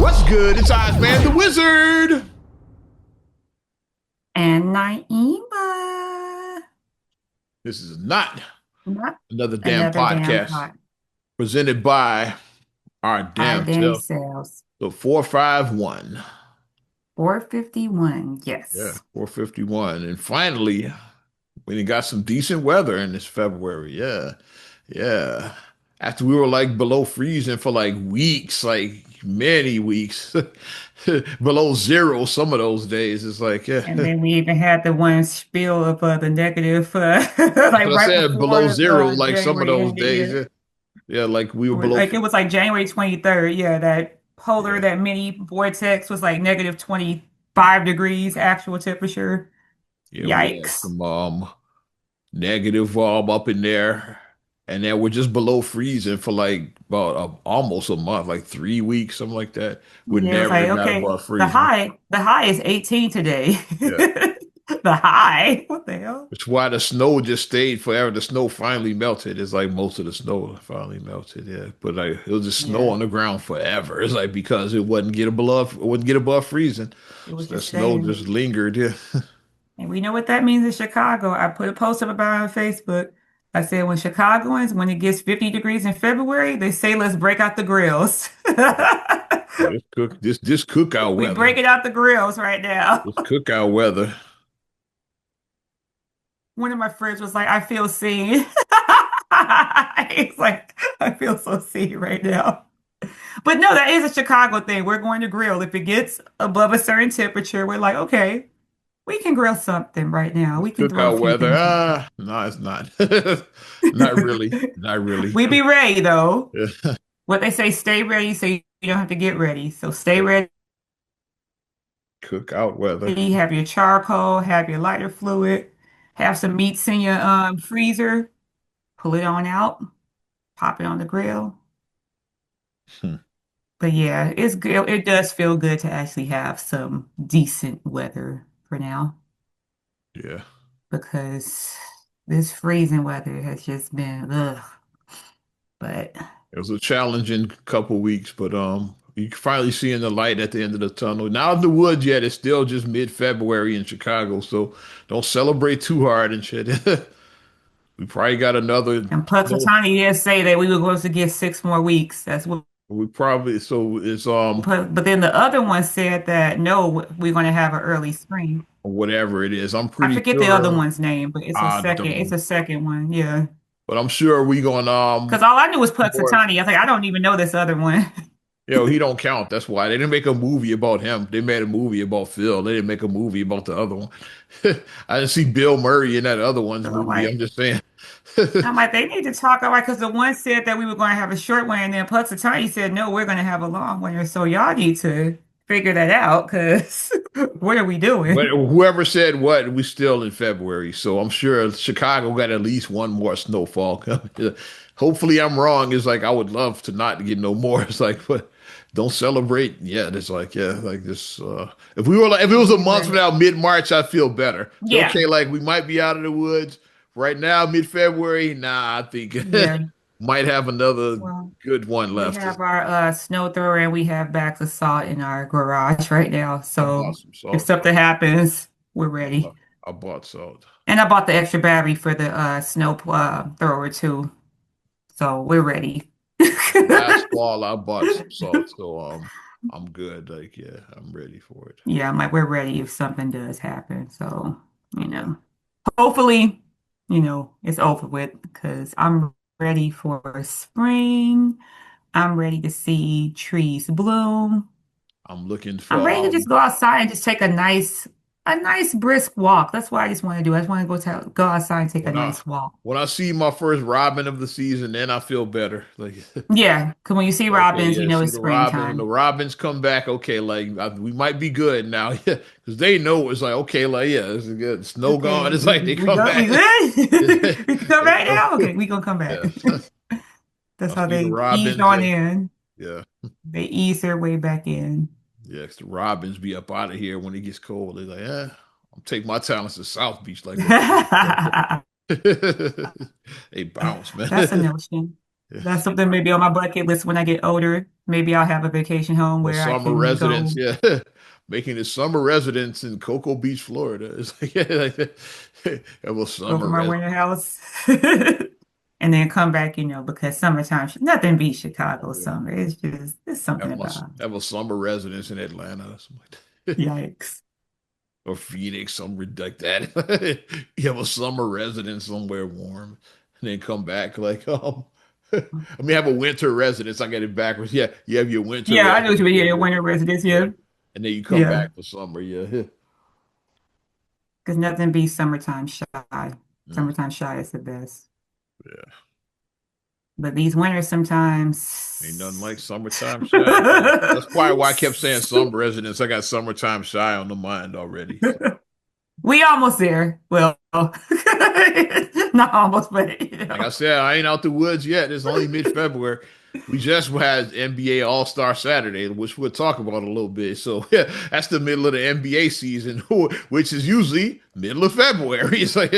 What's good? It's Ozman the Wizard. And Naima. This is not Not another damn another damn podcast pot. presented by our Our damn damn self. selves. So 451. 451. Yeah, Yes. 451. And finally, we done got some decent weather in this February. Yeah. Yeah. After we were like below freezing for like weeks, like many weeks, below zero some of those days. It's like, yeah. And then we even had the one spiel of the negative, That's like what I right said, before below zero, like some of January those ended. days. Yeah. Yeah, yeah, like we were below. Like it was like January 23rd. Yeah, that polar, Yeah. that mini vortex was like negative 25 degrees actual temperature. Yeah, we had Yikes. some negative up in there, and then we're just below freezing for like about almost a month, like 3 weeks, something like that. We Yeah, it was never like, got okay, above freezing. the high is 18 today. Yeah, The high. What the hell? it's why the snow just stayed forever. The snow finally melted. It's like most of the snow finally melted. Yeah, but like it was just snow Yeah, on the ground forever. It's like because it wouldn't get above freezing, it was so that just snow staying. just lingered. Yeah, And we know what that means in Chicago. I put a post up about it on Facebook. I said, when Chicagoans, when it gets 50 degrees in February, they say, let's break out the grills. yeah, this cookout We weather. breaking out the grills right now. This cookout weather. One of my friends was like, I feel seen. He's like, I feel so seen right now. But no, that is a Chicago thing. We're going to grill. If it gets above a certain temperature, we're like, okay, we can grill something right now. This We can throw a cookout few weather. things in No, it's not. Not really. there. Not really. We be ready though. Yeah. What they say, stay ready so you don't have to get ready. So stay ready. Cookout weather. Have your charcoal, have your lighter fluid, have some meats in your freezer. Pull it on out, pop it on the grill. Hmm. But yeah, it's good. It does feel good to actually have some decent weather for now Yeah. because this freezing weather has just been ugh. But It was a challenging couple weeks, but you finally seeing the light at the end of the tunnel. Not in the woods yet. It's still just mid-February in Chicago, so don't celebrate too hard and shit. We probably got another and snow. Punxsutawney did say that we were going to get 6 more weeks. That's what. We probably so it's But then the other one said that no, we're going to have an early spring. whatever it is. I'm I pretty forget the other sure one's name, but it's a I second. It's don't, a second one. Yeah. but I'm sure we gonna Because all I knew was more. Punxsutawney. I was like, I don't even know this other one. He don't count. That's why they didn't make a movie about him. They made a movie about Phil. They didn't make a movie about the other one. I didn't see Bill Murray in that other one's So I'm movie. I'm like, just saying. they need to talk about because the one said that we were going to have a short one, and then Punxsutawney said no, we're going to have a long one. So y'all need to figure that out because what are we But doing? whoever said what, we still in February, so I'm sure Chicago got at least one more snowfall coming. Hopefully, I'm wrong. It's like I would love to not get no more. It's like, but don't celebrate. Yeah, it's like like this. If it was a We month from ready? now, mid-March, I feel better. So Yeah, okay, like we might be out of the woods right now, mid-February. Nah, I think yeah. might have another Well, good one we left. have our snow thrower and we have bags of salt in our garage right now. I bought So some if salt. something happens, we're I, ready. I bought salt. And I bought the extra battery for the snow thrower too. So we're ready. Last fall, I bought some salt, so I'm good. Like, yeah, I'm ready for it. Yeah, I'm like, we're ready if something does happen. So, you know, hopefully, it's over with because I'm ready for spring. I'm ready to see trees bloom. I'm looking I'm for ready to just go outside and just take a nice brisk walk. That's what I just want to do. I just want to go outside and take a when I nice walk. when I see my first robin of the season, then I feel better. Like, Yeah, because when you see okay, robins, you yeah, know see it's the robin when the springtime. robins come back. Okay, like we might be good now, yeah, because they know it's like okay, like yeah, it's good. Snow gone. Okay, It's we, like we, they we come good? We back. good? We can come They back know. now? Okay, we gonna come back. Yeah, That's I how see the they ease robins. on in. Yeah, They ease their way back in. yeah. 'Cause the robins be up out of here when it gets cold. They're like, I'm take my talents to South Beach. Like, okay. That's They bounce, man. a notion. That's something maybe on my bucket list when I get older. Maybe I'll have a vacation home A where I summer can residence, go yeah. Making a summer residence in Cocoa Beach, Florida. It's like, yeah, have a go summer from my residence. winter house and then come back, because summertime, nothing beats Chicago summer. It's something about Have a summer residence in Atlanta or something like that. yikes. Or Phoenix, something like that. You have a summer residence somewhere warm and then come back like, I mean, have a winter residence. I get it backwards. Yeah, you have your winter Yeah, I know what you residence mean. there. Yeah, winter residence. Yeah. Yeah, And then you come yeah. back for summer. Yeah. Because nothing beats summertime shy. Mm, Summertime shy is the best. yeah. But these winters Ain't nothing like sometimes. summertime shy. That's probably why I kept saying summer residence. I got summertime shy on the mind already. So, We almost there. Well, not almost, but like I said, I ain't out the woods yet. It's only mid-February. We just had NBA All-Star Saturday, which we'll talk about a little bit. So yeah, that's the middle of the NBA season, which is usually middle of February. It's like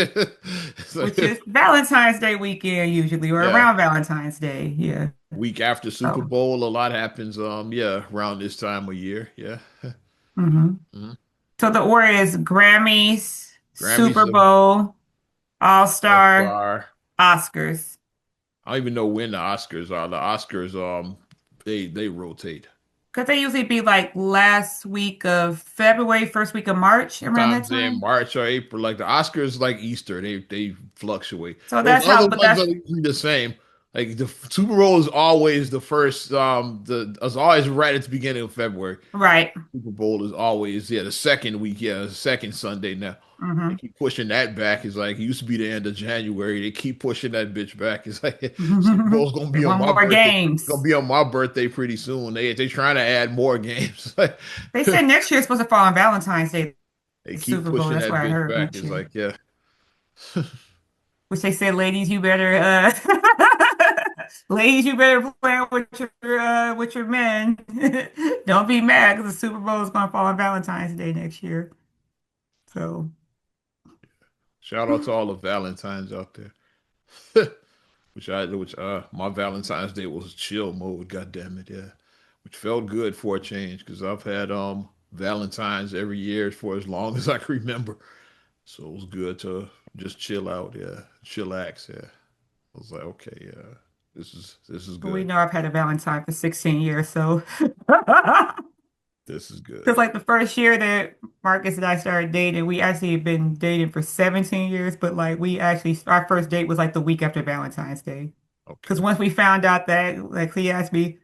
which is Valentine's Day weekend usually, or yeah, around Valentine's Day. Yeah. week after Super So, Bowl, a lot happens. Yeah, around this time of year. Yeah. hmm Mhm. so the order is Grammys, Grammys, Super Bowl, All-Star, All-Star. Oscars. I don't even know when the Oscars are. The Oscars, they rotate. Because they usually be like last week of February, first week of March, around that Sometimes they're in time. March or April. Like the Oscars, like Easter, they fluctuate. So Those that's other how, but ones are that's usually the same. Like the Super Bowl is always the first. The It's always right at the beginning of February. right. Super Bowl is always the second week. Yeah, the second Sunday now. They Hmm keep pushing that back. It's like it used to be the end of January. They keep pushing that bitch back. It's like Super Bowl's gonna They be on want my more birthday. Gonna games. be on my birthday pretty soon. They trying to add more games. They said next year is supposed to fall on Valentine's Day, They the keep Super Bowl. pushing That's what that I bitch heard back. next It's year. like yeah. Which they said, ladies, you better ladies, you better plan with your men. Don't be mad because the Super Bowl is gonna fall on Valentine's Day next year. So Shout out to all the Valentines out there. Which my Valentine's Day was chill mode, god damn it, yeah. Which felt good for a change because I've had Valentine's every year for as long as I can remember. So it was good to just chill out, yeah. Chillax, yeah. I was like, okay, yeah, this is we good. know I've had a Valentine for 16 years, so This is good. because like the first year that Marcus and I started dating, we actually had been dating for 17 years, but like we actually our first date was like the week after Valentine's Day. Because Okay. once we found out that, like, he asked me,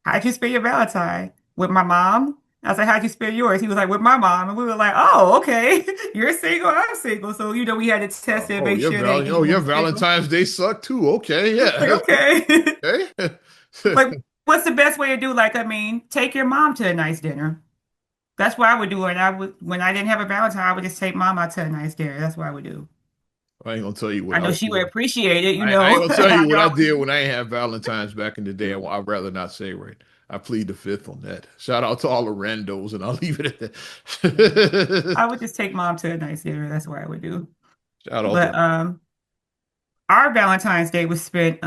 "How'd you spend your Valentine?" With my mom. I was like, "How'd you spend yours?" He was like, "With my mom." And we were like, "Oh, okay. You're single, I'm single." So, we had to test it and make sure that either one Your was single. Valentine's Day sucked too. Okay, Like, yeah. okay. Okay. Like, what's the best way to do? Like, I mean, take your mom to a nice dinner. That's what I would do. And when I didn't have a Valentine, I would just take mom out to a nice dinner. That's what I would do. I ain't gonna tell you what I I know would she would do. appreciate it, I ain't gonna tell I you what know I I would did do. when I ain't have Valentine's back in the day. I'd rather not say right. I plead the fifth on that. Shout out to all the randos, and I'll leave it at Yeah. that. I would just take mom to a nice dinner. That's what I would do. Shout out But to our Valentine's Day was spent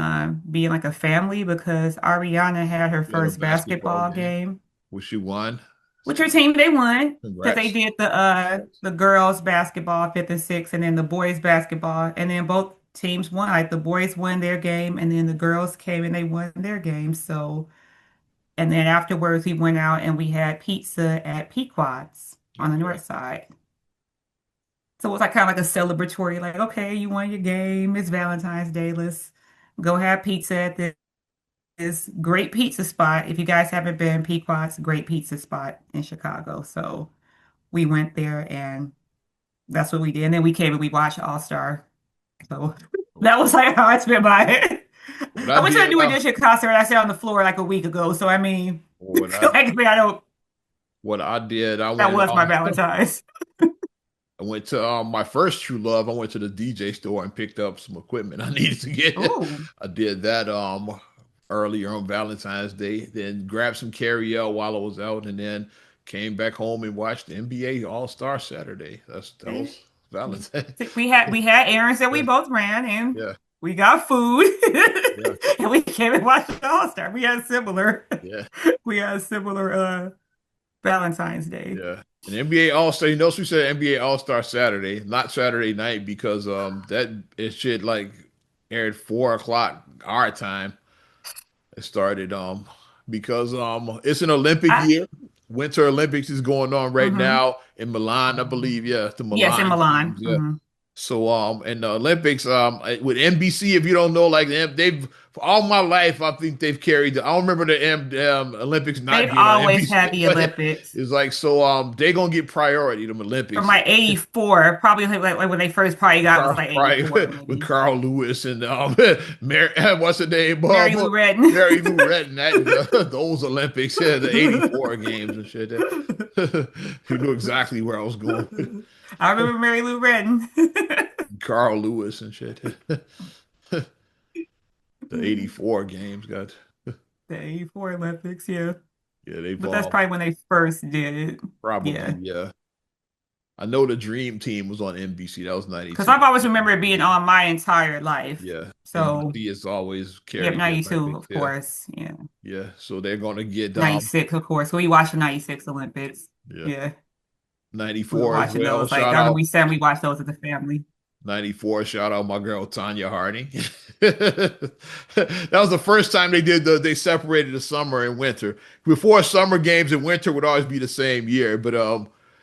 being like a family because Ariana had her you had a first basketball basketball game. game. Wish you won. Which her team they won because they Congrats. did Congrats. the girls basketball fifth and sixth, and then the boys basketball, and then both teams won. Like the boys won their game, and then the girls came and they won their game. So, and then afterwards we went out and we had pizza at Pequod's on the Okay. north side. So it was like kind of like a celebratory, like, okay, you won your game. It's Valentine's Day. Let's go have pizza at this great pizza spot. If you guys haven't been, Pequod's great pizza spot in Chicago. So we went there and that's what we did. And then we came and we watched All Star. So that was like how I spent my. What I I went to a did, New Edition concert. I sat on the floor like a week ago. So I mean, what I like I don't. what I did, That was my Valentine's. I went to my first true love. I went to the DJ store and picked up some equipment I needed to get. Oh, I did that earlier on Valentine's Day. Then grabbed some carry out while I was out, and then came back home and watched the NBA All Star Saturday. That see, was Valentine. we had errands that we Yeah, both ran, and yeah. We got food, Yeah, and we came and watched the All-Star. yeah, We had similar Valentine's Day. yeah. And NBA All Star, you notice we said NBA All Star Saturday, not Saturday night, because that it shit like aired 4 o'clock our time. It started because it's an Olympic I year. Winter Olympics is going on right hmm now in Milan, I believe. Yeah, the Yes, in Milan Milan. games. Yeah. So and the Olympics with NBC, if you don't know, like they've for all my life, I think they've carried. I don't remember the Olympics not They've being on always NBC. had the Olympics. It's like so they gonna get priority them From Olympics. like 84, probably like when they first probably got it was like Right, 84 with maybe. Carl Lewis and Mary, what's her name, Mary Lou Retton. Mary Lou Retton, those Olympics, yeah, the '84 games and shit. You knew exactly where I was going with I remember Mary Lou Retton. Carl Lewis and shit. The '84 games got, The 84 Olympics, yeah. yeah, they've But that's probably when they first did it. probably, Yeah. yeah. I know the Dream Team was on NBC. That was Because '92. I've always remembered it being on my entire life. Yeah, So, NBC has always yep, carried the 92, Olympics. of Yeah, course. Yeah. yeah. So they're gonna get 96, of course. We watched the 96 Olympics. yeah. Yeah. We were 94 as watching well. those. Like, Shout I remember out we said we watched those as a family. 94. Shout out my girl Tanya Harding. That was the first time they separated the summer and winter. Before summer games and winter would always be the same year, but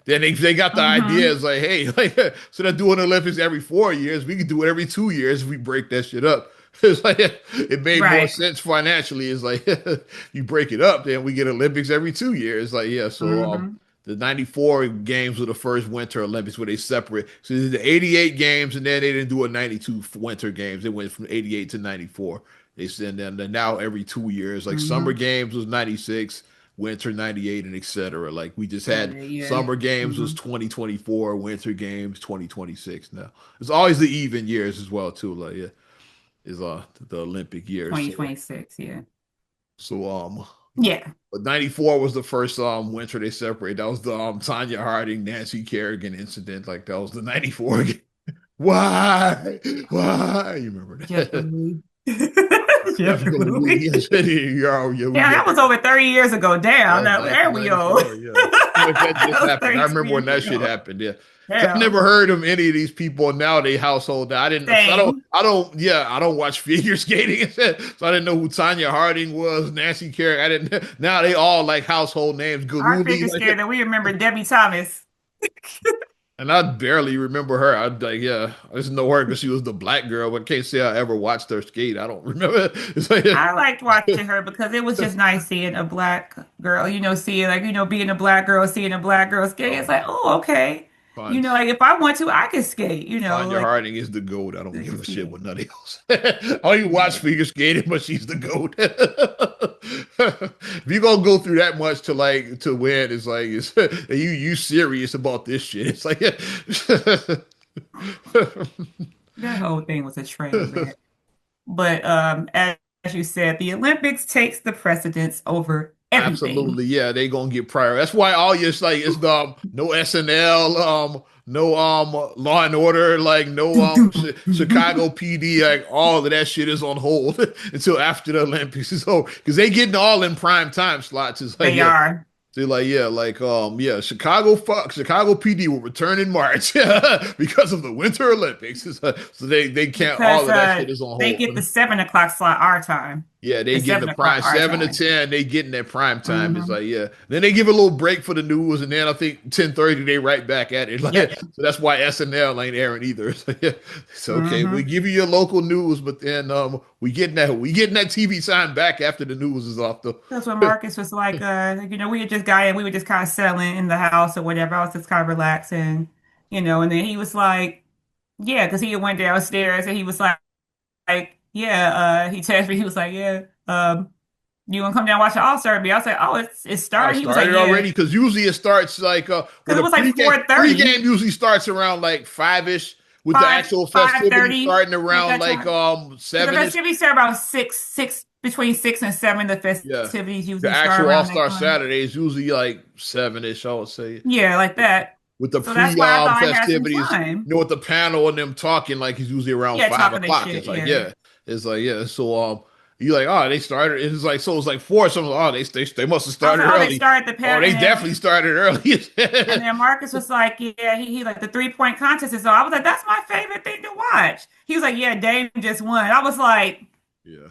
then they got the idea. Mm-hmm. It's like, hey, like instead of doing the Olympics every 4 years, we could do it every 2 years if we break that shit up. It's like it made more Right. sense financially. It's like you break it up, then we get Olympics every 2 years. Like, yeah, so Mm-hmm. the '94 games were the first Winter Olympics where they separate. So they did the '88 games, and then they didn't do a '92 Winter Games. They went from '88 to '94. They send them now every 2 years. Like Summer Mm-hmm. Games was '96, Winter '98, and etc. Like we just had Saturday, yeah. Summer Games was Mm-hmm. 2024, Winter Games 2026. Now it's always the even years as well too. Like yeah, is the Olympic years. So 2026, yeah. so Yeah. but '94 was the first winter they separated. That was the Tanya Harding, Nancy Kerrigan incident. Like that was the '94 game. Why? Why? You remember Jeff that? Louis. Jeff Jeff Louis. Louis. Yes, yo, yeah, we Yeah, got that was over 30 years ago. Damn. that Now, back there in we go. '94. Yeah, like that just That was happened. I 32 remember when years that shit ago. happened. Yeah. 'Cause I never Damn. heard of any of these people now they household. I didn't. Same. I don't watch figure skating, so I didn't know who Tanya Harding was, Nancy Kerrigan. I didn't. Now they all like household names. Our Galooly, figure like, skater that we remember Debbie Thomas. and I barely remember her. I like, yeah, I just know her because she was the black girl, but can't say I ever watched her skate. I don't remember. It's like, I liked watching her because it was just nice seeing a black girl, seeing like, being a black girl, seeing a black girl skate. It's oh, like, oh, okay. fun. Like if I want to, I can skate, Tanya like Harding is the GOAT. I don't it's give a just, shit yeah. what none else. I don't even watch Yeah. figure skating, but she's the GOAT. If you gonna go through that much to win, it's like you serious about this shit. It's like That whole thing was a train wreck. But as you said, the Olympics takes the precedence over everything. absolutely, yeah, they gonna get prior. That's why all your like it's the no SNL, no Law and Order, like no Chicago PD, like all of that shit is on hold until after the Olympics. So because they getting all in prime time slots. It's like They yeah, are. they're like, yeah, like yeah, Chicago PD will return in March because of the Winter Olympics. So they can't all Because of that shit is on they get the hold. 7 o'clock slot our time. Yeah, they The getting seven the o'clock prime our 7 to time. 10. They getting that prime time. It's Hmm. like, yeah. Then they give a little break for the news, and then I think 10:30 they right back at it. Like, Yep. so that's why SNL ain't airing either. It's like, yeah, it's okay. We Hmm. give you your local news, but then we getting that TV time back after the news is off though. That's when Marcus was like, we had just got in, we were just kind of settling in the house or whatever. I was just kind of relaxing, and then he was like, yeah, because he had went downstairs and he was yeah, he texted me, he was like, yeah, you gonna come down and watch the All-Star B? I was like, oh, it's I started. He was like, started yeah, already because usually it starts like because when it a was like pregame 4:30, usually starts around like 5-ish with the 5, actual festivities 5:30 starting at around that like time. Because the 7-ish. festivities start about between 6 and 7. The Yeah. festivities The usually start actual around that All-Star time. Saturday is usually like 7-ish, I would say. Yeah, like that. with the So that's why I thought I had some festivities, time. with the panel and them talking like it's usually around Yeah, five talking their o'clock. shit. It's like, Yeah. yeah, it's like, yeah. So you like, oh, they started. It's like, so it's like four. Something. Oh, they must have I was started like, oh, they early. started the Oh, parent, they definitely started early. and then Marcus was like, yeah, he like the 3 point contest is so I was like, that's my favorite thing to watch. He was like, yeah, Dame just won. I was like, Yeah.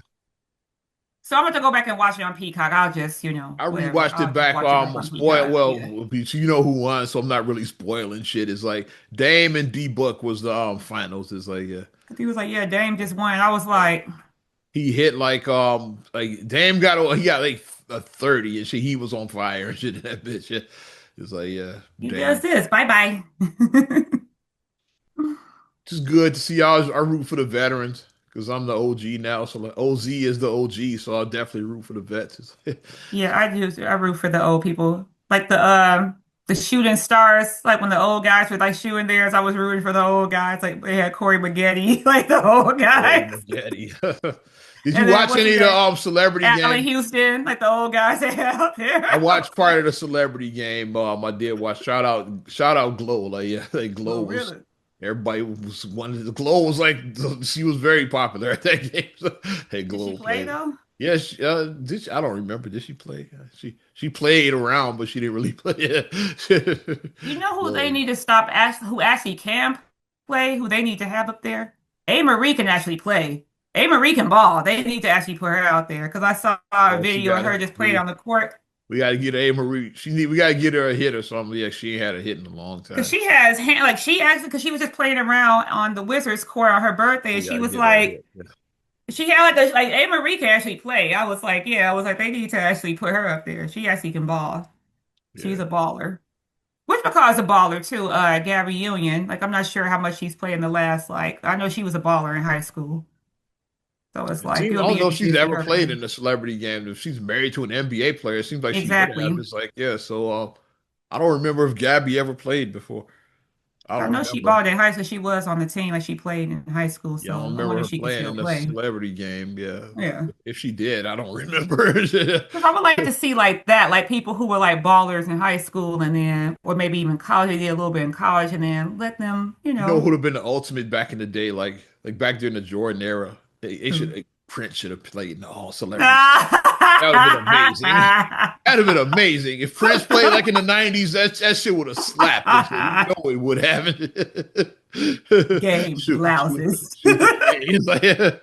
so I'm gonna go back and watch it on Peacock. I'll just, I whatever. rewatched it I'll just back. watch it back on Spoil Peacock. Yeah. well, you know who won, so I'm not really spoiling shit. It's like Dame and D Book was the finals. It's like, yeah, 'Cause he was like, yeah, Dame just won. I was like, he hit like Dame he got like a 30 and shit. He was on fire and shit. That bitch. Yeah. It's like, yeah, he does Dame. this. Bye bye. Just good to see y'all. I root for the veterans because I'm the OG now. So like OZ is the OG, so I'll definitely root for the vets. Yeah, I root for the old people. Like the shooting stars, like when the old guys were like shooting theirs, I was rooting for the old guys. Like they had Corey Maggette, like the old Corey guys. Maggette. Did you And then watch what's any his of the name? celebrity Allen game? Houston, like the old guys they had out I there. watched part of the celebrity game. I did watch. Shout out Glow. Like, yeah, like Glow Oh, was. really? Everybody was one. The Glow was like she was very popular at that game. So, hey, Did she Glow play played. though? Yeah, I don't remember. Did she play? She played around, but she didn't really play. You know who they Glow. need to stop who actually can play, who they need to have up there? A. Marie can actually play. A. Marie can ball. They need to actually put her out there because I saw a She video of got her it. just playing on the court. We got to get A Marie. We got to get her a hit or something. Yeah, she ain't had a hit in a long Because time. she has hand, like she actually, because she was just playing around on the Wizards court on her birthday, and We got she to was get her a like, hit. Yeah. she had like A. Marie can actually play. I was like, yeah, I was like, they need to actually put her up there. She actually can ball. She's Yeah. a baller. Whatchamacallit is a baller too. Gabby Union. Like I'm not sure how much she's played in the last. Like I know she was a baller in high school, so it's It like seems, I it'll don't be know if interesting she's to see ever her played play. in a celebrity game. If she's married to an NBA player, it seems like she would Exactly. have. It's like, yeah. So I don't remember if Gabby ever played before. I I don't know she remember. balled in high school. She was on the team, like she played in high school. Yeah, I don't So I remember wonder if her she can playing still in a play. celebrity game. Yeah. Yeah. If she did, I don't remember. Because I would like to see like that, like people who were like ballers in high school and then, or maybe even college, they did a little bit in college and then let them, You know who would have been the ultimate back in the day, like back during the Jordan era? They who. should Prince should have played in the All Celebrity. That would have been amazing. That'd have been amazing. If Prince played like in the 90s, that shit would have slapped and shit. You know it would have. Game blouses. Shoot the game. It's like, it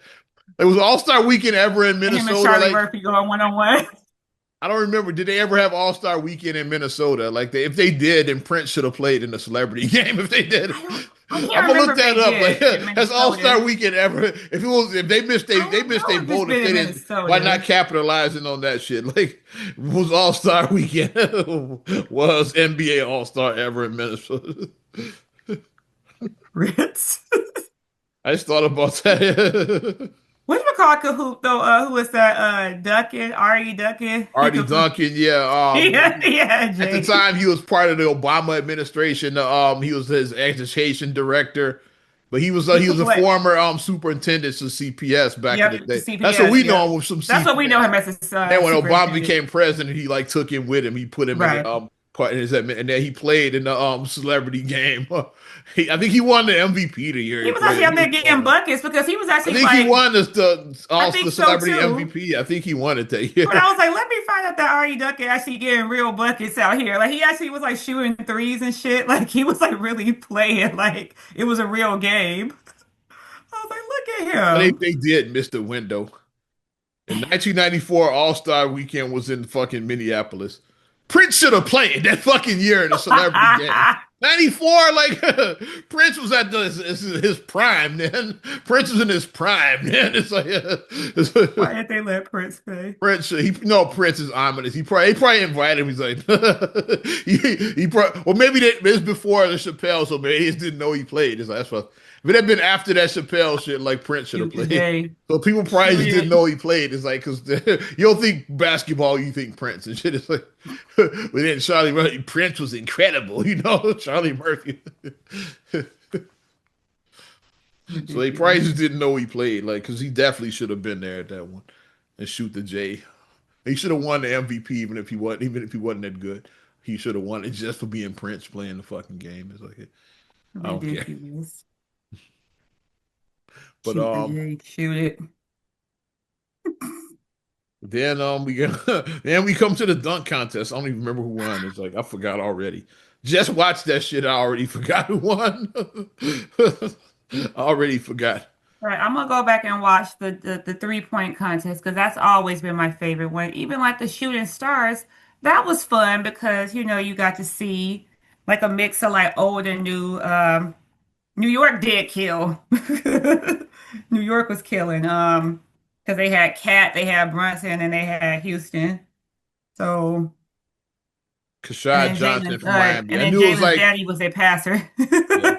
was All-Star Weekend ever in Him and Minnesota. Charlie Like, Murphy going one on one. I don't remember. Did they ever have All-Star Weekend in Minnesota? Like, if they did, then Prince should have played in the celebrity game. If they did, I I'm can't gonna remember look if that they up. Like, did in has All-Star Minnesota. Weekend ever? If I they don't missed know their if it's vote. If been they in didn't, why not Minnesota. capitalizing on that shit? Like, was All-Star Weekend was NBA All-Star ever in Minnesota? Ritz. I just thought about that. Whatchamacallit could hoop though? Who is that? Duckett, R.E. Duckett. He Artie could hoop. Duncan, yeah. Yeah, yeah, At the Jay. time, he was part of the Obama administration. He was his education director, but He he could was a play. former superintendent of CPS back in the Yep, the day. That's what CPS. we know Yep. him with some That's what we know CPS. him as a Then when Obama superintendent. became president, he like took him with him. He put him in the Right. part in his and then he played in the celebrity game. I think he won the MVP the year He he was actually played. out He there was getting balling. buckets because he was I actually think he like, won I the think so celebrity too. MVP. I think he won it that But year. I was like, let me find out that Ari Duckett actually getting real buckets out here. Like he actually was like shooting threes and shit. Like he was like really playing. Like it was a real game. I was like, look at him. They did miss the window. In 1994, All-Star Weekend was in fucking Minneapolis. Prince should have played that fucking year in the celebrity game. 94, like Prince was at his prime then. Prince was in his prime then. It's like Why did they let Prince play? Prince, Prince is ominous. He probably invited him. He's like, well, maybe that this before the Chappelle, so maybe he just didn't know he played. It's like, that's what. If it had been after that Chappelle shit, like Prince should have Shoot the played. J. So people probably Shoot just didn't it. know he played. It's like because you don't think basketball, you think Prince and shit. It's like, but then Charlie Murphy, Prince was incredible. Charlie Murphy. So they probably Ridiculous. just didn't know he played, like because he definitely should have been there at that one and shoot the J. He should have won the MVP even if he wasn't that good. he should have won it just for being Prince playing the fucking game. It's like I don't care. Ridiculous. But Shoot the J, shoot it. then we go, then we come to the dunk contest. I don't even remember who won. It's like I forgot already. Just watched that shit. I already forgot who won. I already forgot. Right, I'm gonna go back and watch the 3-point contest because that's always been my favorite one. Even like the shooting stars, that was fun because you got to see like a mix of like old and new. New York did kill. New York was killing. Because they had Cat, they had Brunson, and they had Houston. So and Kashad then Johnson Jalen's from Miami. and I then knew it was Jalen's like daddy was their passer. yeah,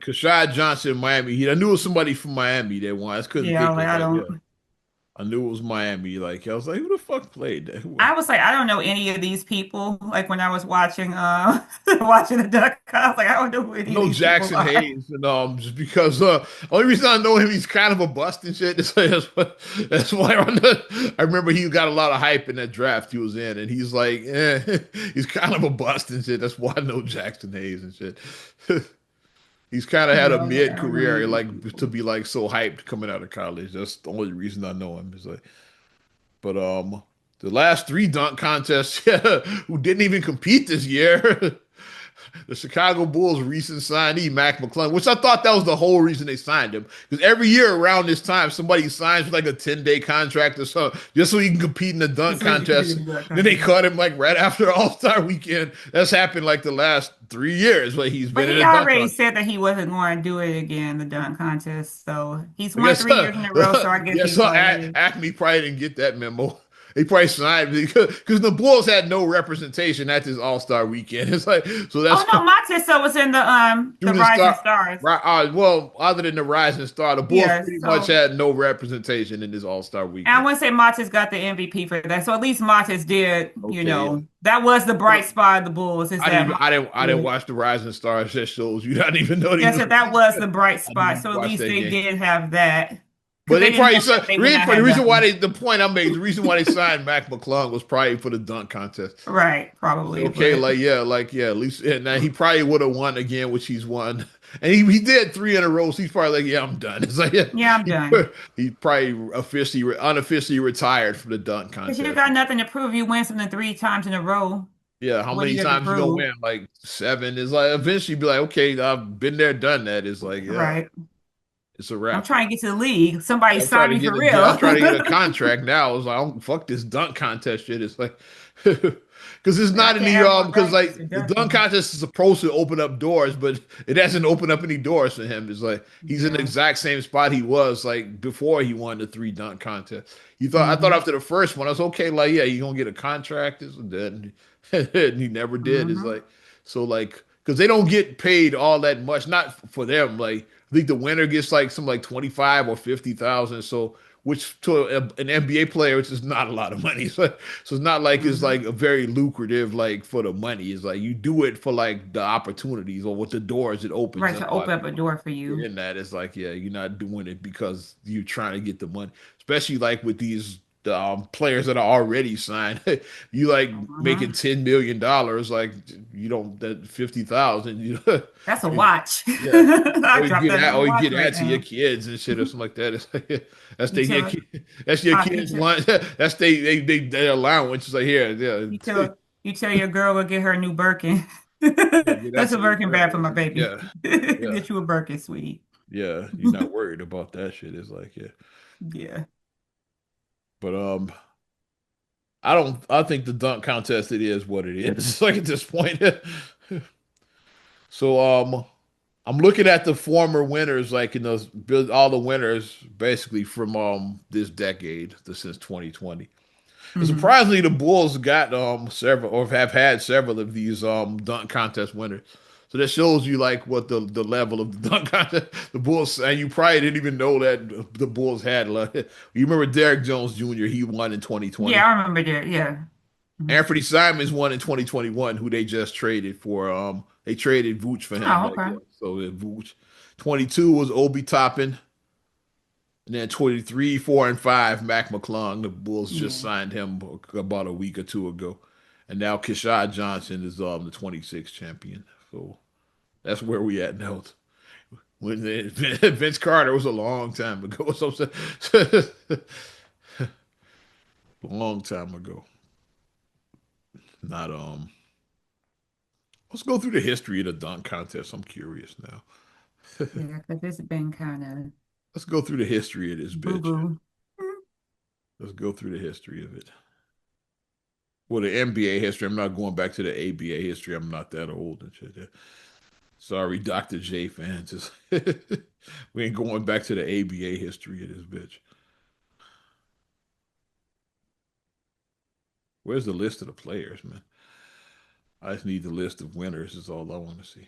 Kashad Johnson, Miami. I knew it was somebody from Miami that won. I just couldn't Yeah, think like of I like don't. I knew it was Miami. Like I was like, who the fuck played that? Who I was like, I don't know any of these people. Like when I was watching watching the duck, I was like, I don't know who I any of know these people Jackson are. Hayes, and just because only reason I know him, he's kind of a bust and shit. That's why I remember he got a lot of hype in that draft he was in, and he's like, he's kind of a bust and shit. That's why I know Jackson Hayes and shit. He's kind of had a Yeah, I was like, mid I don't know any career, of these like to people. be like so hyped coming out of college. That's the only reason I know him. Is like, but the last three dunk contests, who didn't even compete this year. The Chicago Bulls recent signee, Mac McClung, which I thought that was the whole reason they signed him. Because every year around this time, somebody signs for like a 10-day contract or so, just so he can compete in the dunk So you can compete contest. in the duck Then they contest. cut him like right after All-Star weekend. That's happened like the last 3 years where he's But been in he a dunk already contest. said that he wasn't going to do it again, the dunk contest. So he's I won guess 3 years in a row, so I guess yeah, he's so going to. Acme probably didn't get that memo. They probably signed because the Bulls had no representation at this All-Star weekend. It's like so Oh that's no, Montez was in the Shooting Rising Star, Stars. right? Well, other than the Rising Star, the Bulls Yeah, pretty much so had no representation in this All Star and I weekend. want to say Montez got the MVP for that. So at least Montez did, Okay, yeah. that was the bright spot of the Bulls is that Montez I didn't did. watch the Rising Stars. That shows you. I didn't even know he Yeah, was. so that was the bright I didn't spot. even So at watch least that they game. did have that because But they they didn't probably have that, said they would not the have reason why nothing. the point I made, the reason why they signed Mac McClung was probably for the dunk contest. Right, probably, Okay, but like yeah, at least and now he probably would have won again, which he's won, and he did three in a row. So he's probably like, yeah, I'm done. It's like yeah, yeah, I'm he, done. he probably officially unofficially retired from the dunk Because you contest. got nothing to prove. You win something 3 times in a row. Yeah, how What do many you have to times you gonna prove? win? Like seven. It's like eventually be like, okay, I've been there, done that. It's like yeah, Right. it's a I'm wrap. trying to get to the league. Somebody I'm trying sign to me get for I'm real. trying to get a contract now. It's like, oh, fuck this dunk contest shit. It's like, because it's I not can't any have more because practice like for the dunk dunking. contest is supposed to open up doors, but it hasn't opened up any doors for him. It's like he's in the Yeah. exact same spot he was like before he won the three dunk contest. I thought Hmm. after the first one, I was okay, like, yeah, you gonna get a contract, this and that. And he never did. It's Hmm. like so like because they don't get paid all that much, not for them. Like I think the winner gets like some like 25 or 50,000. So which to an NBA player, which is not a lot of money. So it's not like it's Hmm. like a very lucrative like for the money. It's like you do it for like the opportunities or with the doors it opens Right, up to while open up you a door for get you. in that. It's like yeah, you're not doing it because you're trying to get the money, especially like with these players that are already signed. You like making Hmm. $10 million, like you don't that 50,000. You know, That's a watch. yeah. I dropped that on a Or you watch get right that to your now. kids and shit or something like that. It's like, that's You their your tell kid, that's your Pop, kids lunch. That's their allowance. It's like here, you yeah, tell you tell your girl to get her a new Birkin. yeah, That's that's a your Birkin girl. bag for my baby. Yeah, yeah, Get you a Birkin, sweetie. yeah. You're not worried about that shit. It's like yeah, Yeah. but I don't. I think the dunk contest it is what it is. It's like at this point. So I'm looking at the former winners, like in those all the winners basically from this decade, since 2020. And Hmm. surprisingly, the Bulls got several or have had several of these dunk contest winners. So that shows you like what the level of the dunk contest the Bulls and you probably didn't even know that the Bulls had. Like, you remember Derrick Jones Jr. He won in Yeah, 2020. I remember that. Yeah. Mhm. Anthony Simons won in 2021, who they just traded for. They traded Vooch for him. Oh, Like okay. yeah, so Vooch. 22 was Obi Toppin, and then 23, 4, and 5, Mac McClung. The Bulls just Yeah. signed him about a week or two ago. And now Kishad Johnson is the 26th champion. So that's where we at now. When Vince Carter was a long time ago. So long time ago. Not Let's go through the history of the dunk contest. I'm curious now. Yeah, because it's been kind of Let's go through the history of this bitch. boo-boo. Let's go through the history of it. Well, the NBA history. I'm not going back to the ABA history. I'm not that old and shit. Sorry, Dr. J fans. We ain't going back to the ABA history of this bitch. Where's the list of the players, man? I just need the list of winners. Is all I want to see.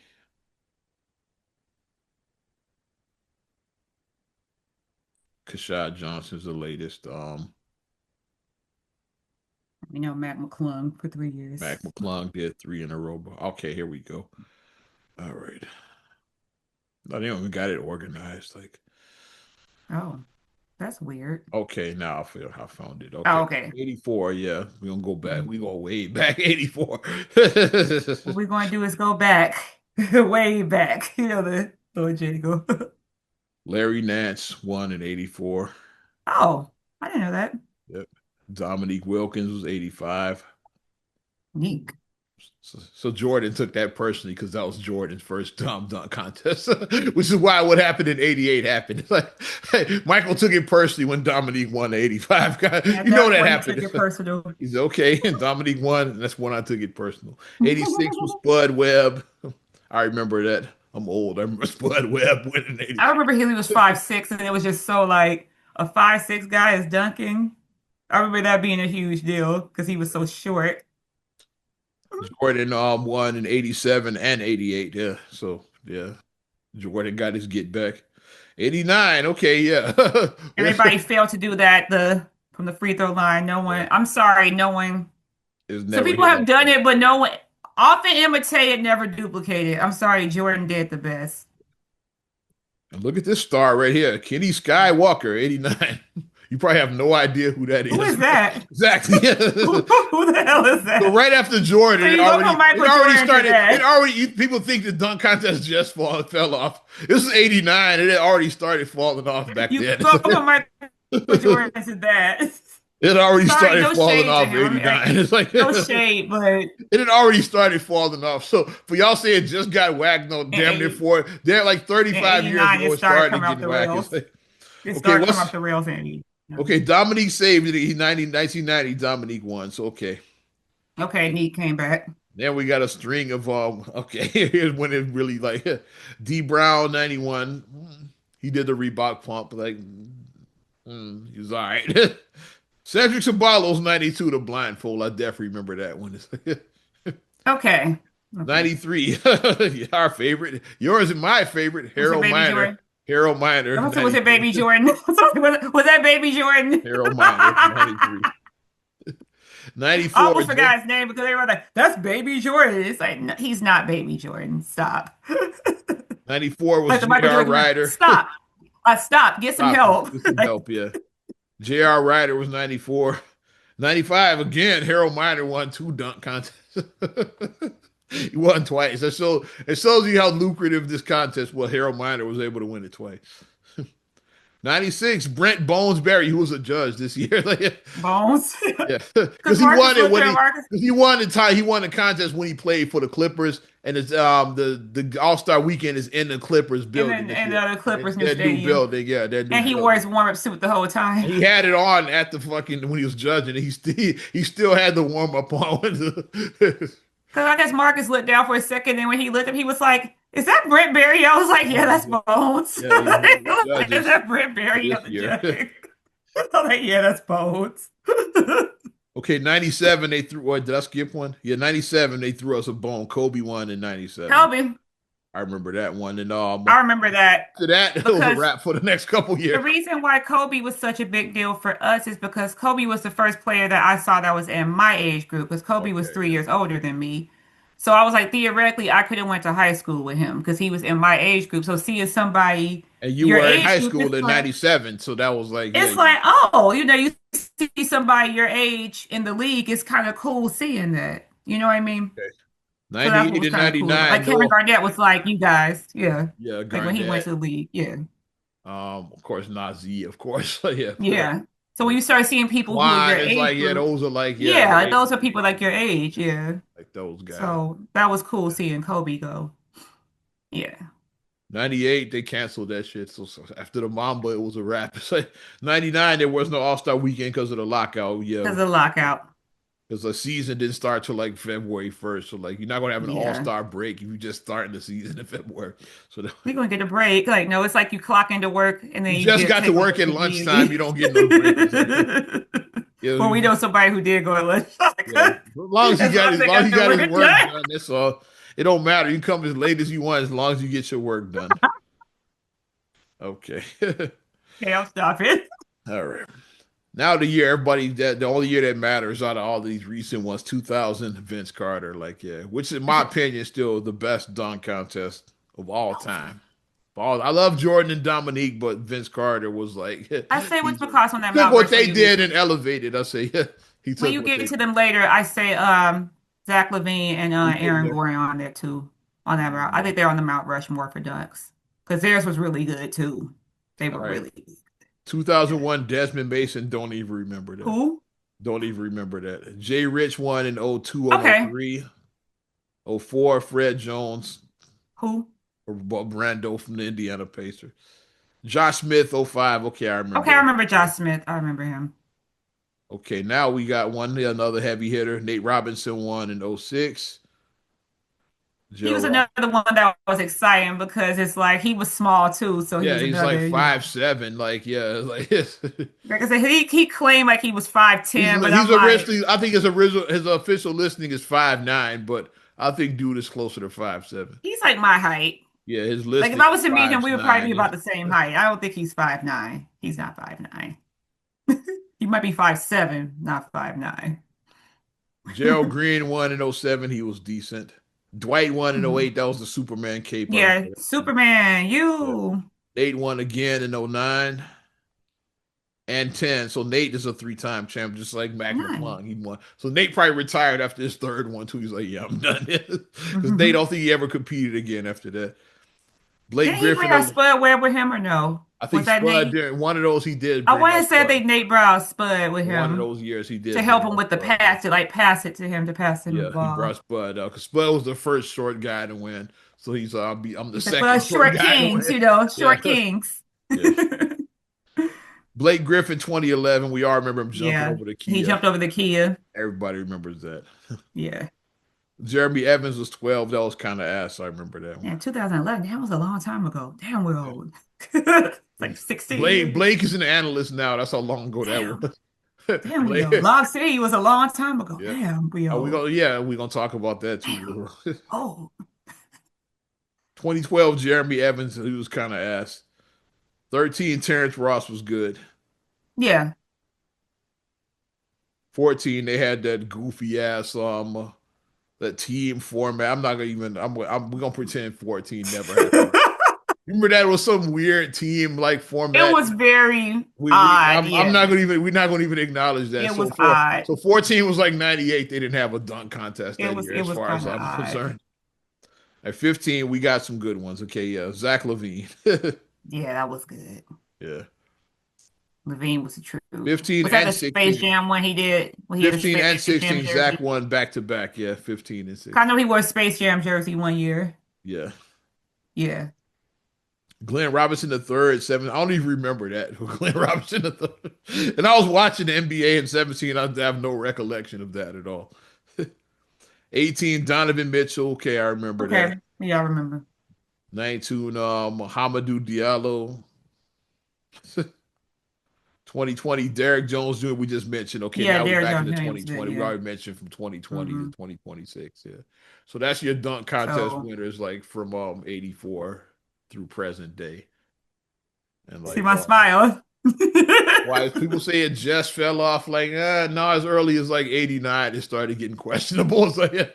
Kashad Johnson's the latest. We know Mac McClung for 3 years. Mac McClung did 3 in a row. Okay, here we go. All right. No, they don't even got it organized. Like, Oh, that's weird. okay, now I found it. Oh, Okay. okay. 84, yeah. We gonna go back. Mhm. We go way back, 84. What we're going to do is go back, way back. You know, the little jingle. Larry Nance won in 84. Oh, I didn't know that. Yep. Dominique Wilkins was 85. Neat. So Jordan took that personally because that was Jordan's first dunk contest, which is why what happened in '88 happened. It's like, hey, Michael took it personally when Dominique won the '85. Yeah, You know that's that why he happened. took it personal. He's okay, and Dominique won, and that's when I took it personal. '86 was Spud Webb. I remember that. I'm old. I remember Spud Webb winning I '86. remember Haley was 5'6", and it was just so like a 5'6" guy is dunking. I remember that being a huge deal because he was so short. Jordan won in '87 and '88. Yeah, so yeah, Jordan got his get back. '89. Okay, yeah. Everybody failed to do that from the free throw line. No Yeah, one. I'm sorry, no one. it's Some never people hit have that done shot. it, but no one often imitated, never duplicated. I'm sorry, Jordan did the best. And look at this star right here, Kenny Skywalker, '89. You probably have no idea who that Who is. is that? Exactly. Who the hell is So that? right after Jordan, So you go from it Michael already Jordan to started. It that. already people think the dunk contest just fell off. This is '89, and it already started falling off back You then. go from Michael Jordan to that. It already Sorry, started no falling shade to off him. I mean, like, '89. It's like no shade, but it had already started falling off. So for y'all saying it just got whacked, no, in, damn near eight- four, they're like in 35 years 89, ago, it it started started coming off getting the whacked. It's rails. like, It okay, started coming off what's the rails in no. okay? Dominique saved it. He 1990, Dominique won. So okay. Okay, Neat came back. Then we got a string of okay, here's when it really like D Brown 91. He did the Reebok pump, like he was all right. Cedric Ceballos 92, the blindfold. I definitely remember that one. Okay. Okay. 93. Our favorite. Yours and my favorite, Was it Harold Baby Miner. Jordan? Harold Miner, Was it 93. Baby Jordan? Was that Baby Jordan? Harold Miner, 93. I 94. almost forgot his name because they were like, "That's Baby Jordan." It's like, no, he's not Baby Jordan. Stop. 94 was Like the Michael J.R. Jordan. Ryder. Stop. Stop. Get some help. Get some Like, help, yeah. J.R. Ryder was 94. 95, again, Harold Miner won 2 dunk contests. He won twice. It shows you how lucrative this contest was. Harold Miner was able to win it twice. 96, Brent Bonesberry, who was a judge this year. Bones. Yeah, Because because he Marcus won it looked when at Marcus. he won the time he won the contest when he played for the Clippers, and it's the All Star Weekend is in the Clippers And building then this and year. the other Clippers new That new stadium. building, yeah, that new And he wore building. his warm-up suit the whole time. And he had it on at the fucking when he was judging. He still had the warm up on. Because I guess Marcus looked down for a second, and when he looked up, he was like, "Is that Brent Berry?" I was like, "Yeah, that's Bones." Yeah, he's one of the Like, is judges that Brent Berry this on the year. judge? I was like, "Yeah, that's Bones." Okay, 97 they threw. What did I skip one? Yeah, 97 they threw us a bone. Kobe won in 97. Kobe, I remember that one. And I remember that after that, it was a because wrap for the next couple the years. reason why Kobe was such a big deal for us is because Kobe was the first player that I saw that was in my age group because Kobe was Okay, 3 years older than me. So I was like, theoretically, I could have went to high school with him because he was in my age group. So seeing somebody and you your were in age high group, school in '97, so that was like, it's yeah, like, oh, you see somebody your age in the league, it's kind of cool seeing that. You know what I mean? Okay. So that's what 98 was and kind of cool. Like 99, Kevin no. Garnett was like, you guys, yeah. Yeah, Like when he went Garnett. to the league, yeah. Of course, Nazi, of course. Yeah, of course. Yeah. So when Yeah. you start seeing people who are your Twine is age like, yeah, group, those are like, yeah, yeah, right. those are people like your age, yeah. Like those guys. So that was cool seeing Kobe go. Yeah. 98, they canceled that shit. So after the Mamba, it was a wrap. It's like 99, there was no All-Star weekend because of the lockout. Yeah, Because of the lockout. because the season didn't start till like February 1st. So like you're not gonna have an Yeah. All-Star break if you just starting the season in February. So You're gonna get a break. Like, no, it's like you clock into work and then you you just get got to take a work break at and lunchtime. You don't get no break. It's like, yeah, well, we know somebody who did go to lunch. yeah. As long as he As long got as as they long as got he their got his work work done. done, that's all. It don't matter. You can come as late as you want as long as you get your work done. Okay. Okay, I'll stop it. All right. Now the year everybody that the only year that matters out of all these recent ones, 2000 Vince Carter, like yeah, which in my opinion is still the best dunk contest of all time. I love Jordan and Dominique, but Vince Carter was like I say he what's just because on that took Mount what Rushmore they you get did and elevated. I say yeah, he when took you what get they to did. them later, I say Zach LaVine and He put him Aaron there. Gordon on there too. On that route. I Yeah. think they're on the Mount Rushmore for dunks. Because theirs was really good too. They All were right. really good. Yeah. 2001 Desmond Mason. Don't even remember that. Who? Don't even remember that. Jay Rich won in 02 and Okay. 03. 04 Fred Jones. Who? Brando from the Indiana Pacers. Josh Smith, '05. Okay, I Okay, remember I that. remember Josh Smith. I remember him. Okay, now we got another heavy hitter. Nate Robinson won in '06. He Joe was Rock. another one that was exciting because it's like he was small too, so he Yeah, was he's like another, 5'7". Like, yeah, like like I said, he claimed like he was 5'10", but he's I'm like, originally I think his official listing is 5'9", but I think dude is closer to 5'7". he's like my height. Yeah, his Like if listing I is was to meet him, five we would probably be nine. about the same height. I don't think he's 5'9". He's not 5'9". He might be 5'7", not 5'9". Gerald Green won in '07. He was decent. Dwight won in Mhm. '08. That was the Superman cape. I Yeah, remember that. Superman, Yeah. you Nate won again in '09 and 10. So Nate is a three-time champ, just like Mac nine. McClung. He won. So Nate probably retired after his third one too. He's like, yeah, I'm done. Because Nate Mhm. don't think he ever competed again after that. Blake Didn't he bring Griffin, out Spud Webb with him or no? I think Was that Spud Nate? did one of those. He did I bring want up to say Spud. that Nate brought Spud with One of him those years, he to did help bring him up with the Spud. Yeah, pass, to like pass it to him to pass him the yeah, he ball. brought Spud out because Spud was the first short guy to win. So I'm the He said, for us second short short guy to kings, win. short Yeah, kings. yeah. Blake Griffin, 2011. We all remember him jumping Yeah, over the he Kia. jumped over the Kia. Everybody remembers that. Yeah. Jeremy Evans was 12. That was kind of ass. I remember that one. Yeah, 2011, that was a long time ago. Damn, we're old. It's Yeah. like 16 Blake years. Blake is an analyst now. That's how long ago that Damn. was. Damn, we Blake, old. Log City was a long time ago. yeah. Damn, we old. We gonna talk about that Damn. too. Oh, 2012 Jeremy Evans, he was kind of ass. 13 Terrence Ross was good. yeah. 14 they had that goofy ass that team format. I'm not gonna even. We're gonna pretend 14 never happened. Remember that was some weird team like It format. was very We odd. I'm Yeah. not gonna even we're not gonna even acknowledge that. It was odd. So 14 was like 98. They didn't have a dunk contest that year, It as was far as kind of I'm odd. concerned. At 15, we got some good ones. Okay, yeah, Zach Levine. Yeah, that was good. Yeah. Levine was the truth. 15 Was that and the Space 16. Jam one he did when he had a 15 and Space Jam 16. Zach jersey? won back to back. Yeah, 15 and 'Cause I 16. know he wore a Space Jam jersey one year. Yeah. Yeah. Glenn Robinson the third, seven. I don't even remember that. Glenn Robinson the third. And I was watching the NBA in 17. I have no recollection of that at all. 18, Donovan Mitchell. Okay, I remember that. Okay. Yeah, I remember. 19, Mohamedou Diallo. 2020, Derek Jones Jr. We just mentioned. Okay, Yeah, now we're Derrick back Jones into Jr. was good. 2020. We Yeah. already mentioned from 2020 to hmm 2026. Yeah. So that's your dunk contest So winners, like from 84 through present day. And see like my smile. why people say it just fell off, like no, as early as like 89 it started getting questionable. So, yeah.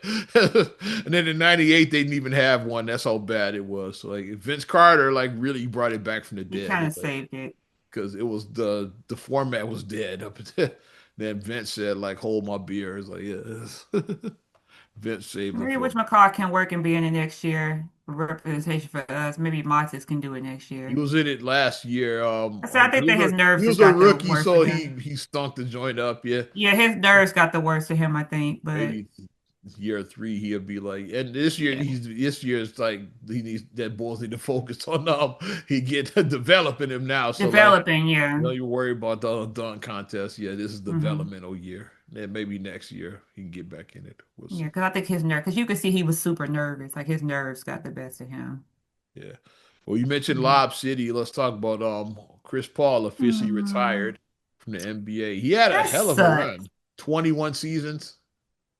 And then in 98 they didn't even have one. That's how bad it was. So like Vince Carter like really brought it back from the He dead. kind of It's like saved it. because it was the format was dead up until then Vince said like hold my beer. It's like yeah. Vince saved him Maybe for. whatchamacallit can work and be in it next year for representation for us. Maybe Montes can do it next He year. was in it last year. I think that his He nerves was just a got the rookie, worst of so him. he stunk the joint up. Yeah, Yeah, his nerves got the worst of him, I think. But maybe year three he'll be like. And this year yeah, this year is like he needs that boys need to focus on he get developing him now. So like developing, yeah. you worry about the dunk contest. Yeah, this is Hmm. developmental year. Then maybe next year he can get back in it. We'll Yeah, see. because I think his nerve, because you could see he was super nervous. Like his nerves got the best of him. Yeah. Well, you mentioned Mhm. Lob City. Let's talk about Chris Paul officially Hmm. retired from the NBA. He had a That hell of a sucks. run. 21 seasons.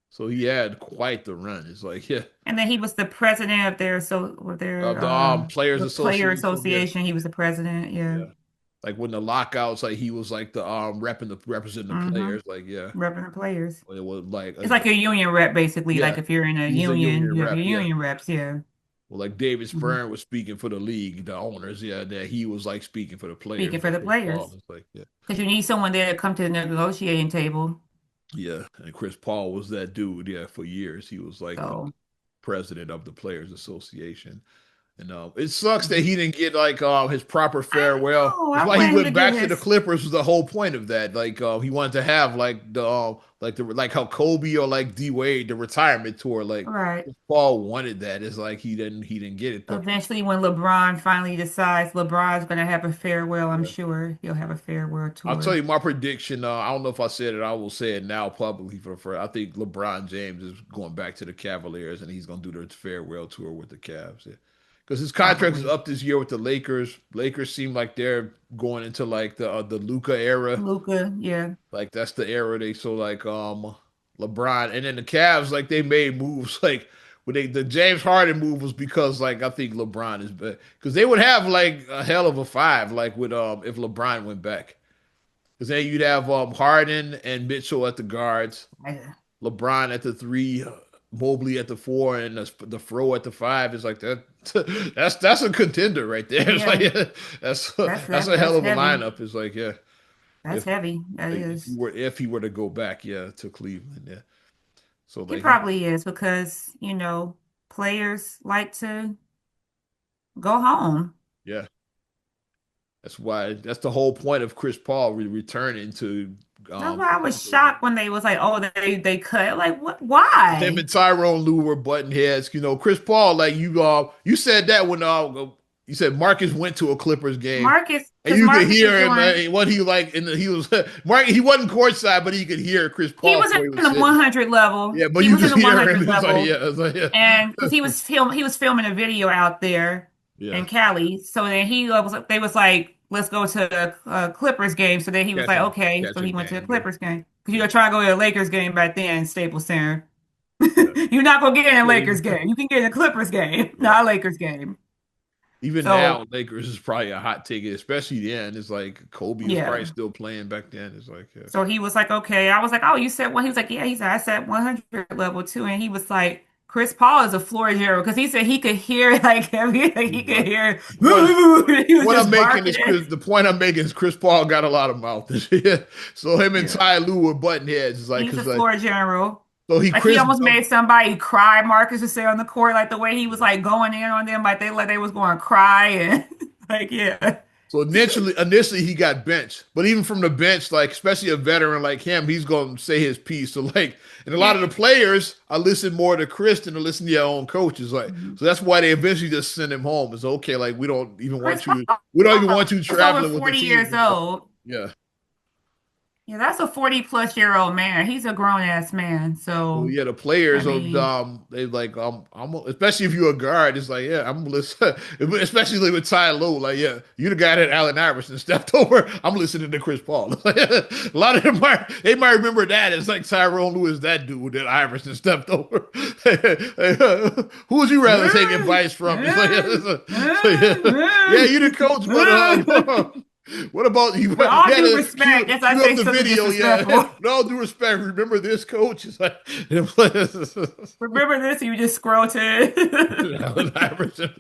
So he had quite the run. It's like, yeah, And then he was the president of their of the Players the player Association. Yeah. association. He was the president. Yeah. Yeah. Like when the lockouts, like he was like the representing the Mm-hmm. players. Like, yeah. Repping the players. It was like It's like a union rep, basically. yeah, Like if you're in a he's a union, union you have rep. your Yeah. union reps. Yeah. Well, like David Hmm. Stern was speaking for the league, the owners, yeah, that he was like speaking for the players, Speaking for like the Chris Paul. players, It's like, yeah. because you need someone there to come to the negotiating table. Yeah, and Chris Paul was that dude. Yeah, for years he was like the So, president of the Players Association, and it sucks that mhm. he didn't get like his proper I farewell. know. That's I why he wanted him to went get back to the his. Clippers. Was the whole point of that. Like he wanted to have like how Kobe or like D Wade the retirement tour. Like Right. Chris Paul wanted that. It's like he didn't get it. But Eventually, when LeBron finally decides LeBron's going to have a farewell, I'm yeah. sure he'll have a farewell I'll tell tour. you my prediction. I don't know if I said it. I will say it now publicly for the first. I think LeBron James is going back to the Cavaliers, and he's going to do their farewell tour with the Cavs. Yeah. Because his contract is Probably. up this year with the Lakers. Lakers seem like they're going into like the Luca era. Luca, yeah. Like that's the era they so like LeBron, and then the Cavs like they made moves like when they the James Harden move was because like I think LeBron is better because they would have like a hell of a five like with if LeBron went back. Because then you'd have Harden and Mitchell at the guards, Yeah. LeBron at the three, Mobley at the four, and the Fro at the five. Is like that. That's a contender right there. It's Yeah. like that's That's that's that's a hell that's of a heavy. lineup. It's like yeah, That's if heavy. That like, is. if he were to go back yeah to Cleveland yeah. So He like probably is because, players like to go home. yeah, that's the whole point of Chris Paul returning to That's why I was Cleveland. shocked when they was like, oh, they cut. Like, what? Him Why? and Tyrone Lue were button heads. Chris Paul, like you said that when you said Marcus went to a Clippers game, and Because you could Marcus was hear him doing, what he like, and he was Mark. He wasn't courtside, but he could hear Chris he Paul was from in where he was the sitting. 100 level. Yeah, but He you was in could the hear him. 100 It's like level. yeah, it's like And because yeah, he was filming a video out there yeah. in Cali. So then they was like, let's go to the Clippers game. So then he was like, Catching okay. So he catching went to the game. Yeah, Clippers game. Because yeah, try to go to the Lakers game back then in Staples Center. yeah. You're not gonna get in a So Lakers game. You can get in a Clippers game, yeah. not a Lakers game. Even So now, Lakers is probably a hot ticket, especially then. It's like Kobe was yeah. probably still playing back then. It's like yeah. So he was like, okay. I was like, oh, you said one. He was like, yeah. He said, I said 100 level too. And he was like, Chris Paul is a floor general because he said he could hear like everything. He could But hear. what He was what I'm just making barking. is the point I'm making is Chris Paul got a lot of mouth. So him and Yeah. Ty Lue were button heads. It's like He's a because like floor general. so he Like he Chris almost made somebody cry, Marcus to say on the court, like the way he was like going in on them, like they was going to cry and like yeah. so initially he got benched, but even from the bench, like especially a veteran like him, he's gonna say his piece. So like, and a lot Yeah. of the players, I listen more to Chris than to listen to your own coaches. Like, Mhm. so that's why they eventually just send him home. It's okay, like Chris Paul we don't even want you is over traveling with the 40 team. years old. Yeah. Yeah, that's a 40-plus-year-old man. He's a grown ass man. So So, yeah, the I players of mean, they like especially if you're a guard, it's like yeah, I'm listening. Especially like with Ty Lue, like yeah, you the guy that Allen Iverson stepped over. I'm listening to Chris Paul. A lot of them might remember that. It's like Tyrone Lue is that dude that Iverson stepped over. Who would you rather take advice from? Yeah, you the coach, but what about you? with all You had due to respect, as I cue up say the something video. Yeah, disrespectful. with all due respect, remember this coach is like Remember this? You just scroll to Allen Iverson.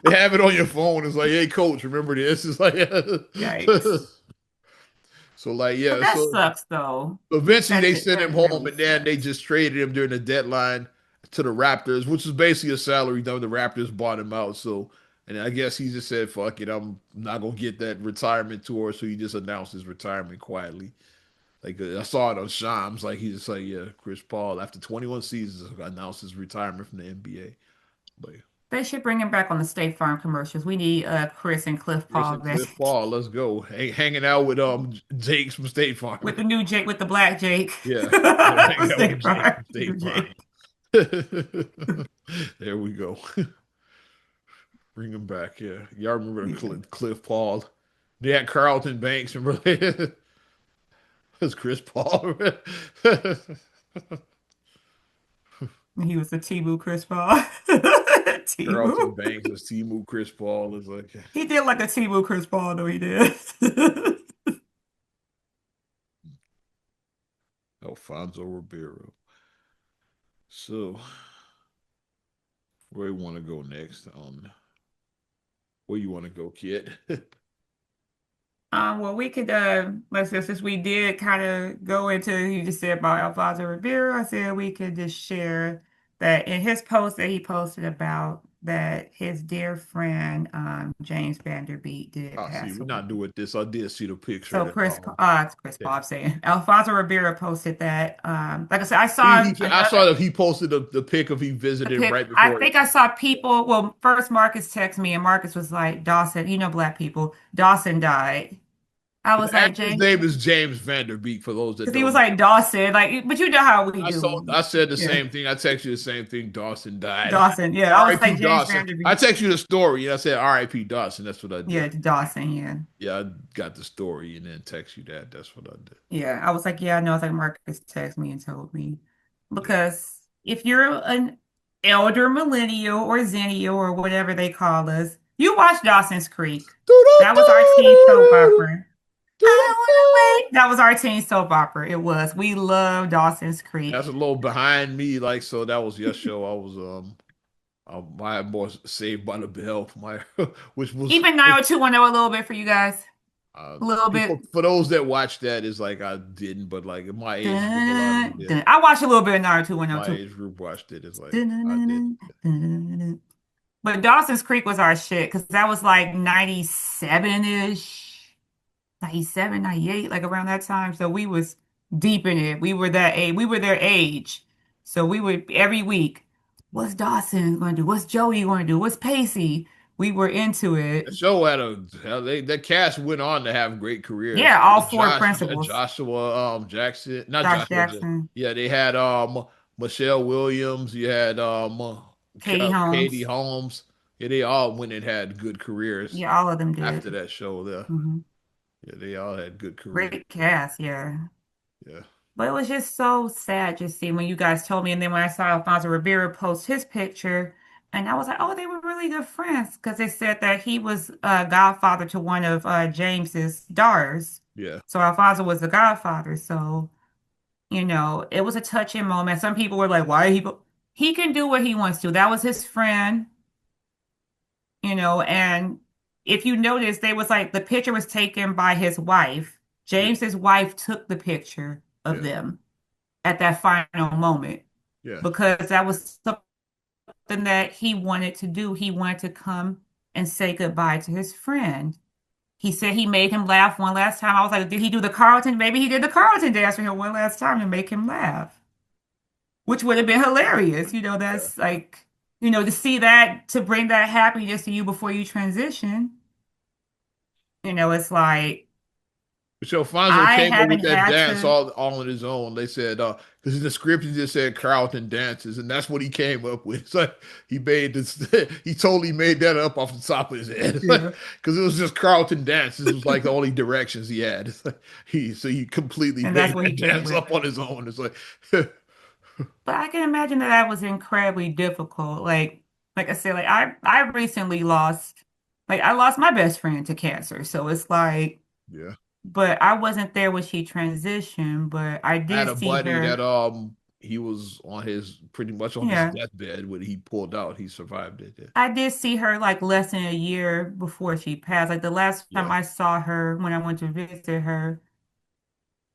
They have it on your phone. It's like, hey, coach, remember this? It's like, Yikes. so like, But yeah. that So sucks though. eventually That they sent him that home, really and then they sucks. just traded him during the deadline. to the Raptors, which is basically a salary dump. The Raptors bought him out, so and I guess he just said, "Fuck it, I'm not gonna get that retirement tour." So he just announced his retirement quietly. Like I saw it on Shams, like he just like, yeah, Chris Paul after 21 seasons announced his retirement from the NBA. But They should bring him back on the State Farm commercials. We need Chris and Cliff Chris Paul and back Cliff Paul, let's go. Hanging out with Jakes from State with Farm. the new Jake, with the black Jake. Yeah, hanging out with State Jakes Farm, from new State Farm. Jake. There we go. Bring him back. Yeah, y'all remember Yeah. Cliff Paul? They had Carlton Banks. Remember that? Was Chris Paul? He was the Timu Chris Paul. Carlton Timu. Banks was Timu. Chris Paul is like He did like a Timu Chris Paul, though he did. Alfonso Ribeiro. So where you want to go next? Where you want to go, kid? Well, we could let's just since we did kind of go into you just said about Alfonso Ribeiro, I said we could just share that in his post that he posted about that his dear friend James Vanderbeek did I see. pass We're away. not doing this. I did see the picture So of that. Chris Paul, I'm saying Alfonso Ribeiro posted that. Like I said, I saw I saw another that he posted the pic of he the visited pic. right I before. think I saw people. Well, first Marcus texted me, and Marcus was like, "Dawson, you know, black people. Dawson died." I The was like, actor's James. name is James Vanderbeek. For those that Because he don't was know, like Dawson, like, but you know how we do. I said the Yeah, same thing. I text you the same thing. Dawson died. Dawson. Yeah, I was R.I.P. like James Dawson. I Vanderbeek. text you the story and I said R.I.P. Dawson. That's what I did. Yeah, Dawson. Yeah, Yeah, I got the story and then text you that. That's what I did. yeah. I was like, yeah, I know. It's like Marcus texted me and told me Yeah. because if you're an elder millennial or zennial or whatever they call us, you watch Dawson's Creek. That was our teen soap opera. I don't want to wait. That was our teen soap opera. It was. We love Dawson's That's Creek. a little behind me. Like, so that was your show. I was, my more Saved by the Bell, my, which was, Even 90210 a little bit for you guys. A little people, bit. for those that watch that, is like, I didn't, but like in my age group, a lot of them Dun, did. dun. I watched a little bit of Naruto My 102. age group watched it. It's like, Dun, dun, I dun, did. dun, dun, dun, dun. But Dawson's Creek was our shit because that was like 97-ish, 97, 98, like around that time. So we was deep in it. We were that age. We were their age. So we would every week, what's Dawson going to do? What's Joey going to do? What's Pacey? We were into The it. show had a hell, that cast went on to have great careers. Yeah, all four principals. Joshua Jackson, not Josh Joshua. Jackson, Yeah, they had Michelle Williams. You had Katie Katie Holmes. Holmes. Yeah, they all went and had good careers Yeah, all of them after did. that show. There, Hmm. yeah, they all had good careers. Great cast, yeah. Yeah, But it was just so sad just seeing when you guys told me. And then when I saw Alfonso Ribeiro post his picture, and I was like, oh, they were really good friends because they said that he was a godfather to one of James's daughters. yeah. So Alfonso was the godfather. So, it was a touching moment. Some people were like, why he can do what he wants to. That was his friend, and if you notice, they was like the picture was taken by his wife. Yeah, James's wife took the picture of yeah, them at that final moment yeah. because that was something that he wanted to do. He wanted to come and say goodbye to his friend. He said he made him laugh one last time. I was like, did he do the Carlton? Maybe he did the Carlton dance for him one last time to make him laugh, which would have been hilarious. Yeah. That's like, to see that, to bring that happiness to you before you transition. It's like, So Fonzo I came up with haven't that had dance to. all on his own. They said because in the script he just said Carlton dances, and that's what he came up with. It's like he made this. He totally made that up off the top of his head Yeah. because it was just Carlton dances. It was like the only directions he had. It's like he completely And that's made what he that came dance with. up on his own. It's like But I can imagine that that was incredibly difficult. Like I said, like I recently I lost my best friend to cancer. So it's like, yeah. but I wasn't there when she transitioned, but I I had did a see buddy that her. he was on his pretty much on his Yeah, deathbed when he pulled out. He survived it. Yeah. I did see her like less than a year before she passed. Like the last time Yeah. I saw her when I went to visit her,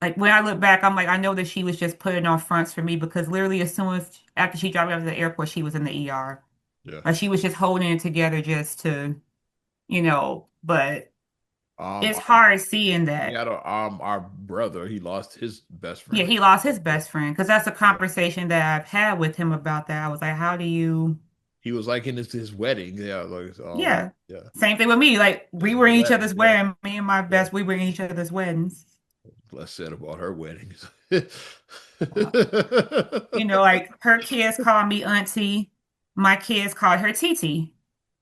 like when I look back, I'm like, I know that she was just putting on fronts for me because literally as soon as after she dropped me off at the airport, she was in the ER. Yeah. Like she was just holding it together just to, but Um, it's our, hard seeing we that. had our brother. He lost his best Yeah, friend. he lost his Yeah. best friend because that's a Yeah. conversation that I've had with him about that. I was like, how do you, He was like in his wedding. Yeah. Like yeah. yeah. Same thing with me. Like His we were in each wedding. other's Yeah. wedding. Me and my Yeah. best, we were in each other's weddings. Less said about her weddings. Uh, like her kids called me auntie. My kids called her Titi.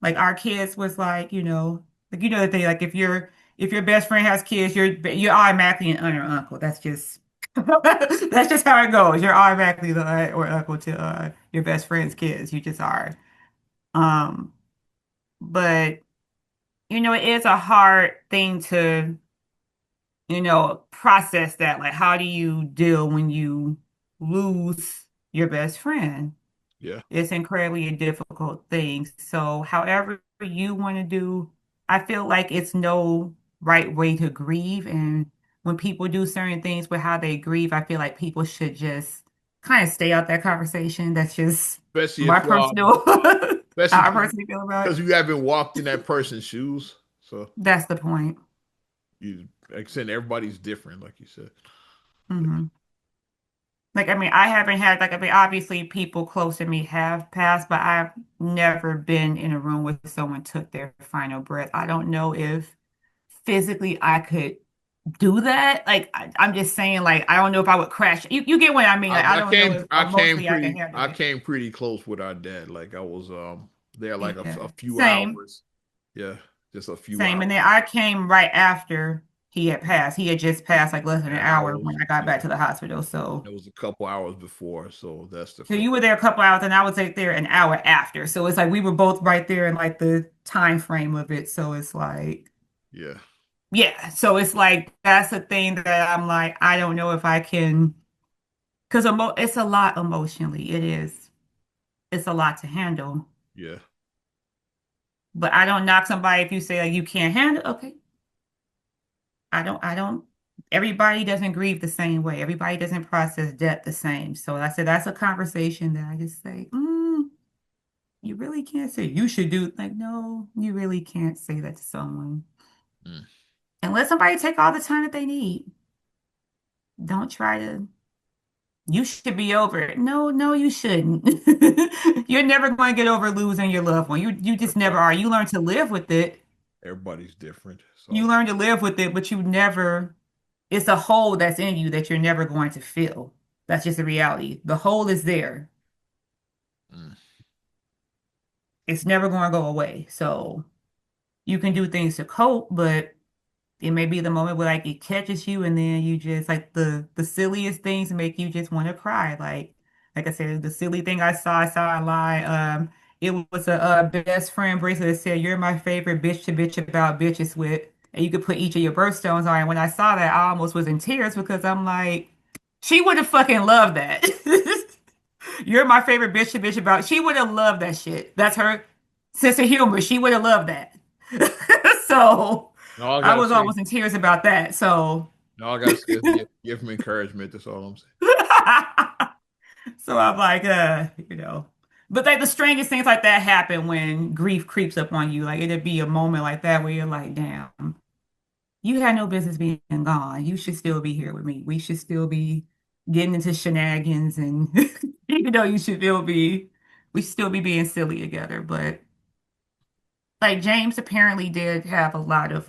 Like our kids was like the thing. Like if your best friend has kids, you're automatically an aunt or uncle. That's just that's just how it goes. You're automatically the aunt or uncle to your best friend's kids. You just are. Um, but it is a hard thing to process that. Like, how do you deal when you lose your best friend? Yeah. It's incredibly a difficult thing. So, however you want to do, I feel like it's no right way to grieve. And when people do certain things with how they grieve, I feel like people should just kind of stay out that conversation. That's just Especially my if personal, especially how I personally feel about it. because you haven't walked in that person's shoes. So That's the point. you like I said, everybody's different, like you said. Hmm. Like, I mean, I haven't had, like, I mean, obviously people close to me have passed, but I've never been in a room where someone took their final breath. I don't know if physically I could do that. Like, I'm just saying, like, I don't know if I would crash. You get what I mean? Like, I I don't know came if I came emotionally I can pretty handle I it. came pretty close with our dad. Like I was there like Yeah. a few Same, hours. Yeah, just a few same. And hours. then I came right after he had passed. He had just passed like less than an And I hour was when I got back yeah, to the hospital. So. it was a couple hours before, so that's the So close. you were there a couple hours and I was like there an hour after. So it's like we were both right there in like the time frame of it. So it's like, Yeah, yeah. So it's like that's the thing that I'm like, I don't know if I can, because it's a lot emotionally. It is. It's a lot to handle. yeah, But I don't knock somebody if you say like you can't handle. Okay. I don't. Everybody doesn't grieve the same way. Everybody doesn't process death the same. So I said that's a conversation that I just say, you really can't say you should do like no, you really can't say that to someone. mm, And let somebody take all the time that they need. Don't try to you should be over it. No, no, you shouldn't. You're never going to get over losing your loved one. You just never everybody are. You learn to live with it. everybody's different. You So learn to live with it, but you never it's a hole that's in you that you're never going to fill. That's just the reality. The hole is there. mm, It's never going to go away. So you can do things to cope, but it may be the moment where like it catches you and then you just like the silliest things make you just want to cry. Like I said, the silly thing I saw online. It was a best friend bracelet that said, "You're my favorite bitch to bitch about bitches with." And you could put each of your birthstones on. And when I saw that, I almost was in tears because I'm like, she would have fucking loved that. You're my favorite bitch to bitch about. She would have loved that shit. That's her sense of humor. She would have loved that. So all I I gotta was say, almost in tears about that. So all I gotta say is give him encouragement. That's all I'm saying. so I'm like, But like the strangest things like that happen when grief creeps up on you. Like it'd be a moment like that where you're like, damn, you had no business being gone. You should still be here with me. We should still be getting into shenanigans and even though we should still be being silly together. But like James apparently did have a lot of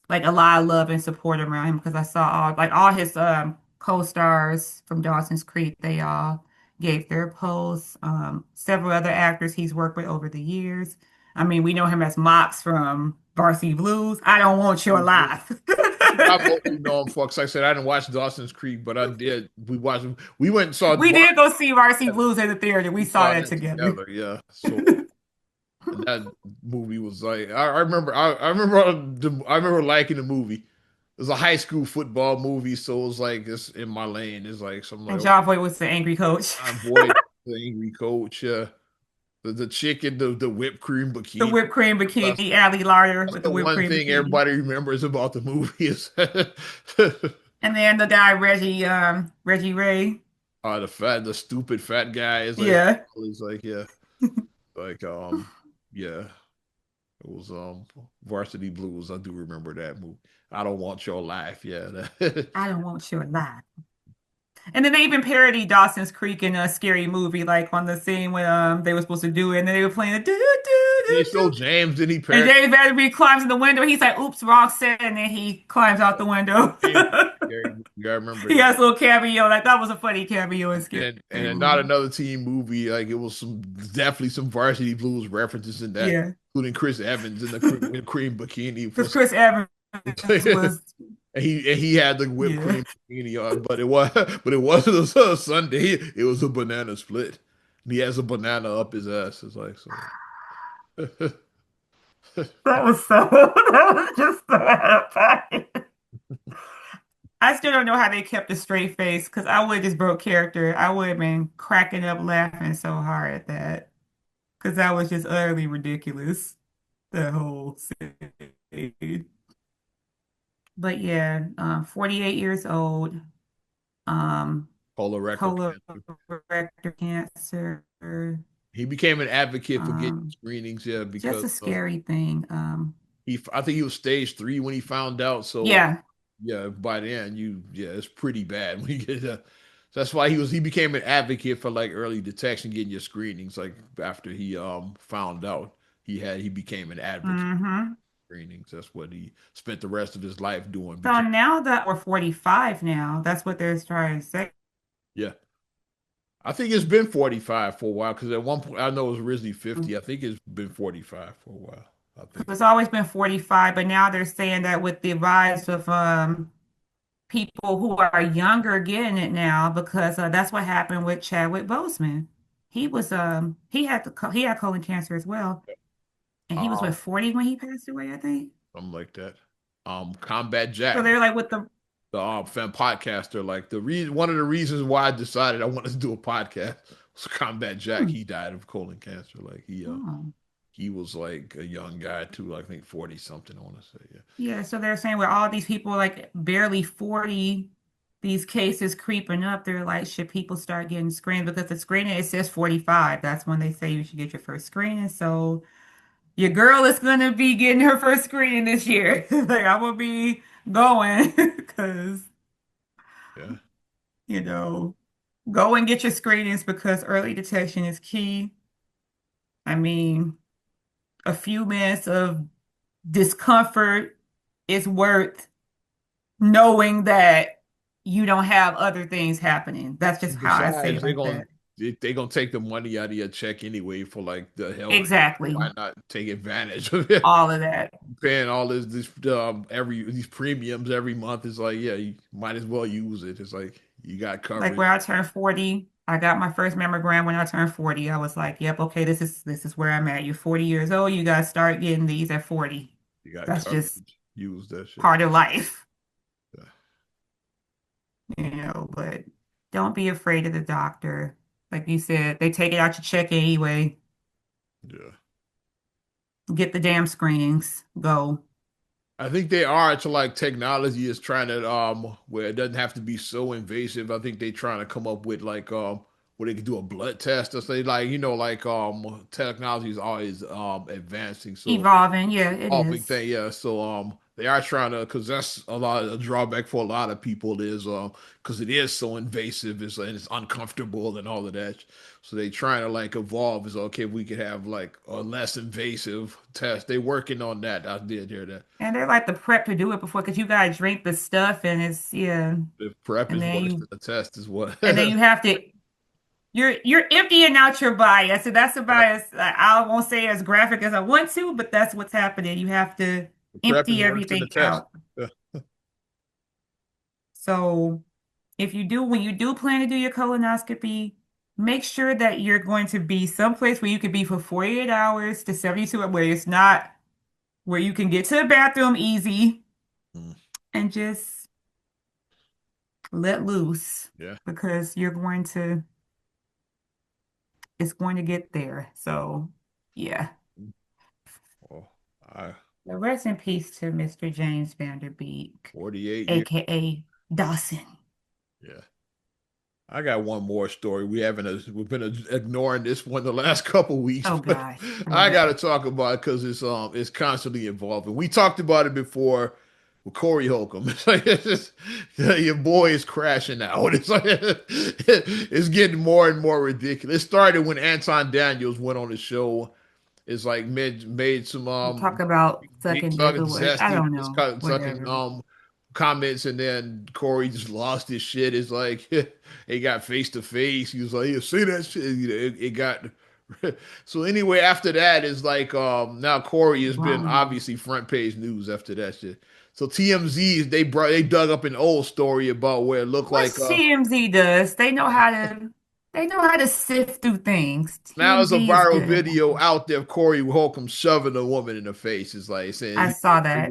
like a lot of love and support around him because I saw all his co-stars from Dawson's Creek, they all gave their posts. Several other actors he's worked with over the years. I mean, we know him as Mox from Varsity Blues. I don't want your life. I mostly know him for, 'cause like I said, I didn't watch Dawson's Creek, but I did. We watched. We went and saw We Varsity did go see Varsity together. Blues in the theater. We We saw saw that that together. together. Yeah. So and that movie was like I remember. I remember liking the movie. It was a high school football movie, so it was like it's in my lane. It's like something And like John Boy was the angry coach. I avoid the angry coach. The chicken, the whipped cream The bikini. whipped cream That's, bikini, Ali Larter that's with the the whipped one cream thing bikini. everybody remembers about the movie is And then the guy Reggie Ray. The stupid fat guy is like, Yeah. he's like, yeah, like, yeah, it was Varsity Blues. I do remember that movie. I don't want your life. Yeah, I don't want your life. And then they even parodied Dawson's Creek in a scary movie, like on the scene when they were supposed to do it, and then they were playing the do do he do showed do. James, then he And parodied James Vanderbeek climbs in the window. He's like, "Oops, wrong set," and then he climbs out the window. James. Scary movie. I remember He that. has a little cameo. Like that was a funny cameo in Scary And then not Movie. another teen movie. Like it was some definitely some Varsity Blues references in that, Yeah, including Chris Evans in the cream bikini for because Chris Evans was and he had the whipped yeah. cream bikini on, but it wasn't a Sunday. It was a banana split. And he has a banana up his ass. It's like so. That was so that was just so out of pocket. I still don't know how they kept a straight face because I would have just broke character. I would have been cracking up laughing so hard at that because that was just utterly ridiculous. The whole scene. But yeah, 48 years old, um, Colorectal cancer. colorectal cancer, He became an advocate for getting um, screenings, yeah, just because a scary thing. I think he was stage 3 when he found out. So Yeah. yeah, by then yeah, it's pretty bad when you get that. That's why he became an advocate for like early detection, getting your screenings. Like after he found out he became an advocate hmm for screenings. That's what he spent the rest of his life doing. So Became now that we're 45 now, that's what they're trying to say. yeah. I think it's been 45 for a while because at one point I know it was originally 50. I think it's been 45 for a while. I think. It's always been 45, but now they're saying that with the rise of people who are younger getting it now, because that's what happened with Chadwick Boseman. He had colon cancer as well, and he was Um, what 40 when he passed away, I think. Something like that. Combat So Jack, they're like with the the fan podcaster, like the reason one of the reasons why I decided I wanted to do a podcast was Combat Jack. hmm, He died of colon cancer. Like oh. he was like a young guy too, I think 40 something, I want to say. Yeah. Yeah, so they're saying with all these people like barely 40, these cases creeping up, they're like, should people start getting screened? Because the screening, it says 45. That's when they say you should get your first screening. So your girl is gonna be getting her first screening this year. Like I'm gonna be going because, Yeah. you know, go and get your screenings because early detection is key. I mean, a few minutes of discomfort is worth knowing that you don't have other things happening. That's just how I say Besides, it like that. they're gonna take the money out of your check anyway for like the health. Exactly. Why not take advantage of it? All of that. Paying all this every these premiums every month is like, yeah, you might as well use it. It's like you got Like coverage. when I turned 40, I got my first mammogram when I turned 40. I was like, yep, okay, this is where I'm at. You're 40 years old, you gotta start getting these at 40. You got That's just coverage. Use that shit. part of life, Yeah. but don't be afraid of the doctor. Like you said, they take it out your check anyway. Yeah. Get the damn screenings. Go. I think they are to like technology is trying to where it doesn't have to be so invasive. I think they trying to come up with like where they can do a blood test or say like like technology is always advancing. So Evolving. Yeah, it all big is. thing, yeah. So they are trying to because that's a lot of a drawback for a lot of people is because it is so invasive and it's uncomfortable and all of that. So they trying to like evolve is okay, we could have like a less invasive test. They working on that. I did hear that. And they're like the prep to do it before because you gotta drink the stuff and it's yeah. The prep And is then worse you than the test is what. and then you have to you're emptying out your body. So that's Right. about as I won't say as graphic as I want to, but that's what's happening. You have to The prep is empty worse than the everything test. out. Yeah. So if you do when you do plan to do your colonoscopy, make sure that you're going to be someplace where you could be for 48 hours to 72 where it's not where you can get to the bathroom easy Mm, and just let loose yeah. because it's going to get there. So, yeah. Well, I So rest in peace to Mr. James Vanderbeek, 48 years. aka Dawson. Yeah. I got one more story. We've been ignoring this one the last couple weeks, Oh but gosh. I I love got it. to talk about it because it's constantly evolving. We talked about it before with Corey Holcomb. It's like your boy is crashing out. It's like it's getting more and more ridiculous. It started when Anton Daniels went on the show. It's like made some Talk about big sucking dick talking or what? I zesty don't know. sucking Whatever. comments, and then Corey just lost his shit. It's like he got face to face. He was like, "You see that shit?" You know, it got so anyway. After that, it's like now Corey has been Wow. obviously front page news after that shit. So TMZ they dug up an old story about where it looked What like TMZ does, they know how to sift through things. now there's a TMZ is viral good at video that. out there of Corey Holcomb shoving a woman in the face. It's like saying I saw that.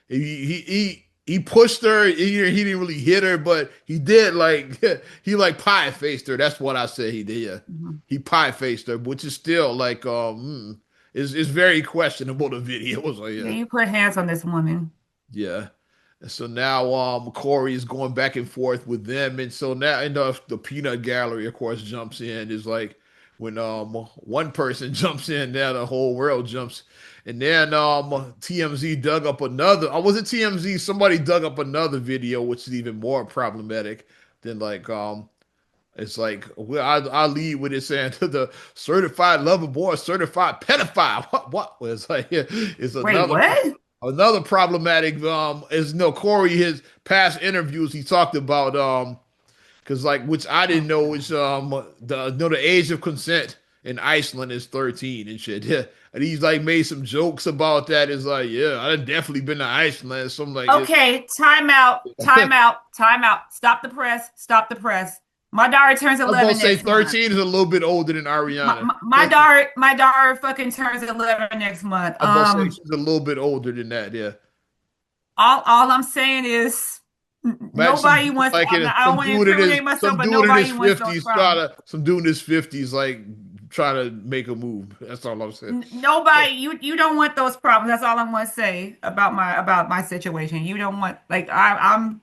he pushed her. He didn't really hit her, but he did like he like pie faced her. That's what I said he did. Yeah. Mhm. He pie faced her, which is still like is very questionable. The video was like Yeah, yeah. you put hands on this woman. Yeah. And so now Corey is going back and forth with them. And so now and the peanut gallery, of course, jumps in. Is like when one person jumps in, now the whole world jumps. And then TMZ dug up another. Or was it TMZ? Somebody dug up another video, which is even more problematic than like it's like well, I lead with it saying to the certified lover boy, certified pedophile. What was like it's Wait, another what? another problematic is Corey his past interviews he talked about because like which I didn't Oh know God. is the age of consent in Iceland is 13 and shit. Yeah. And he's like made some jokes about that. It's like, yeah, I've definitely been to Iceland. Something like it. Okay, time out, time out, time out. Stop the press. Stop the press. My daughter turns I was gonna 11 say next month. 13 is a little bit older than My, Ariana. my, my daughter, my daughter fucking turns 11 next month. I was gonna say she's a little bit older than that, yeah. All I'm saying is Imagine some nobody wants. like I don't want to incriminate myself, some but dude in his nobody wants those 50s problems. some dude in his 50s like trying to make a move. That's all I'm saying. Nobody, you don't want those problems. That's all I'm gonna say about my situation. You don't want like I'm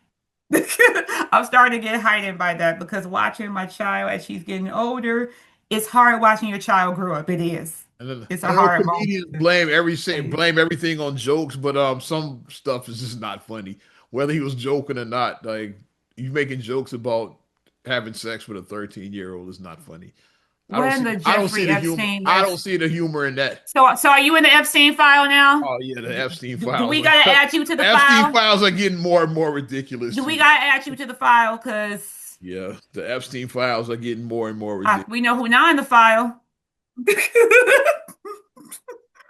I'm starting to get heightened by that because watching my child as she's getting older, it's hard watching your child grow up. It is. And then It's I a know hard moment. comedians To say. blame everything on jokes, but some stuff is just not funny. Whether he was joking or not, like you making jokes about having sex with a 13-year-old is not funny. When the I don't see Jeffrey the humor. Epstein I don't list. see the humor in that. So are you in the Epstein file now? Oh yeah, the Epstein Do files. we gotta add you to the Epstein file? files are getting more and more ridiculous Do we too. gotta add you to the file? Because Yeah, the Epstein files are getting more and more ridiculous. we know who not in the file.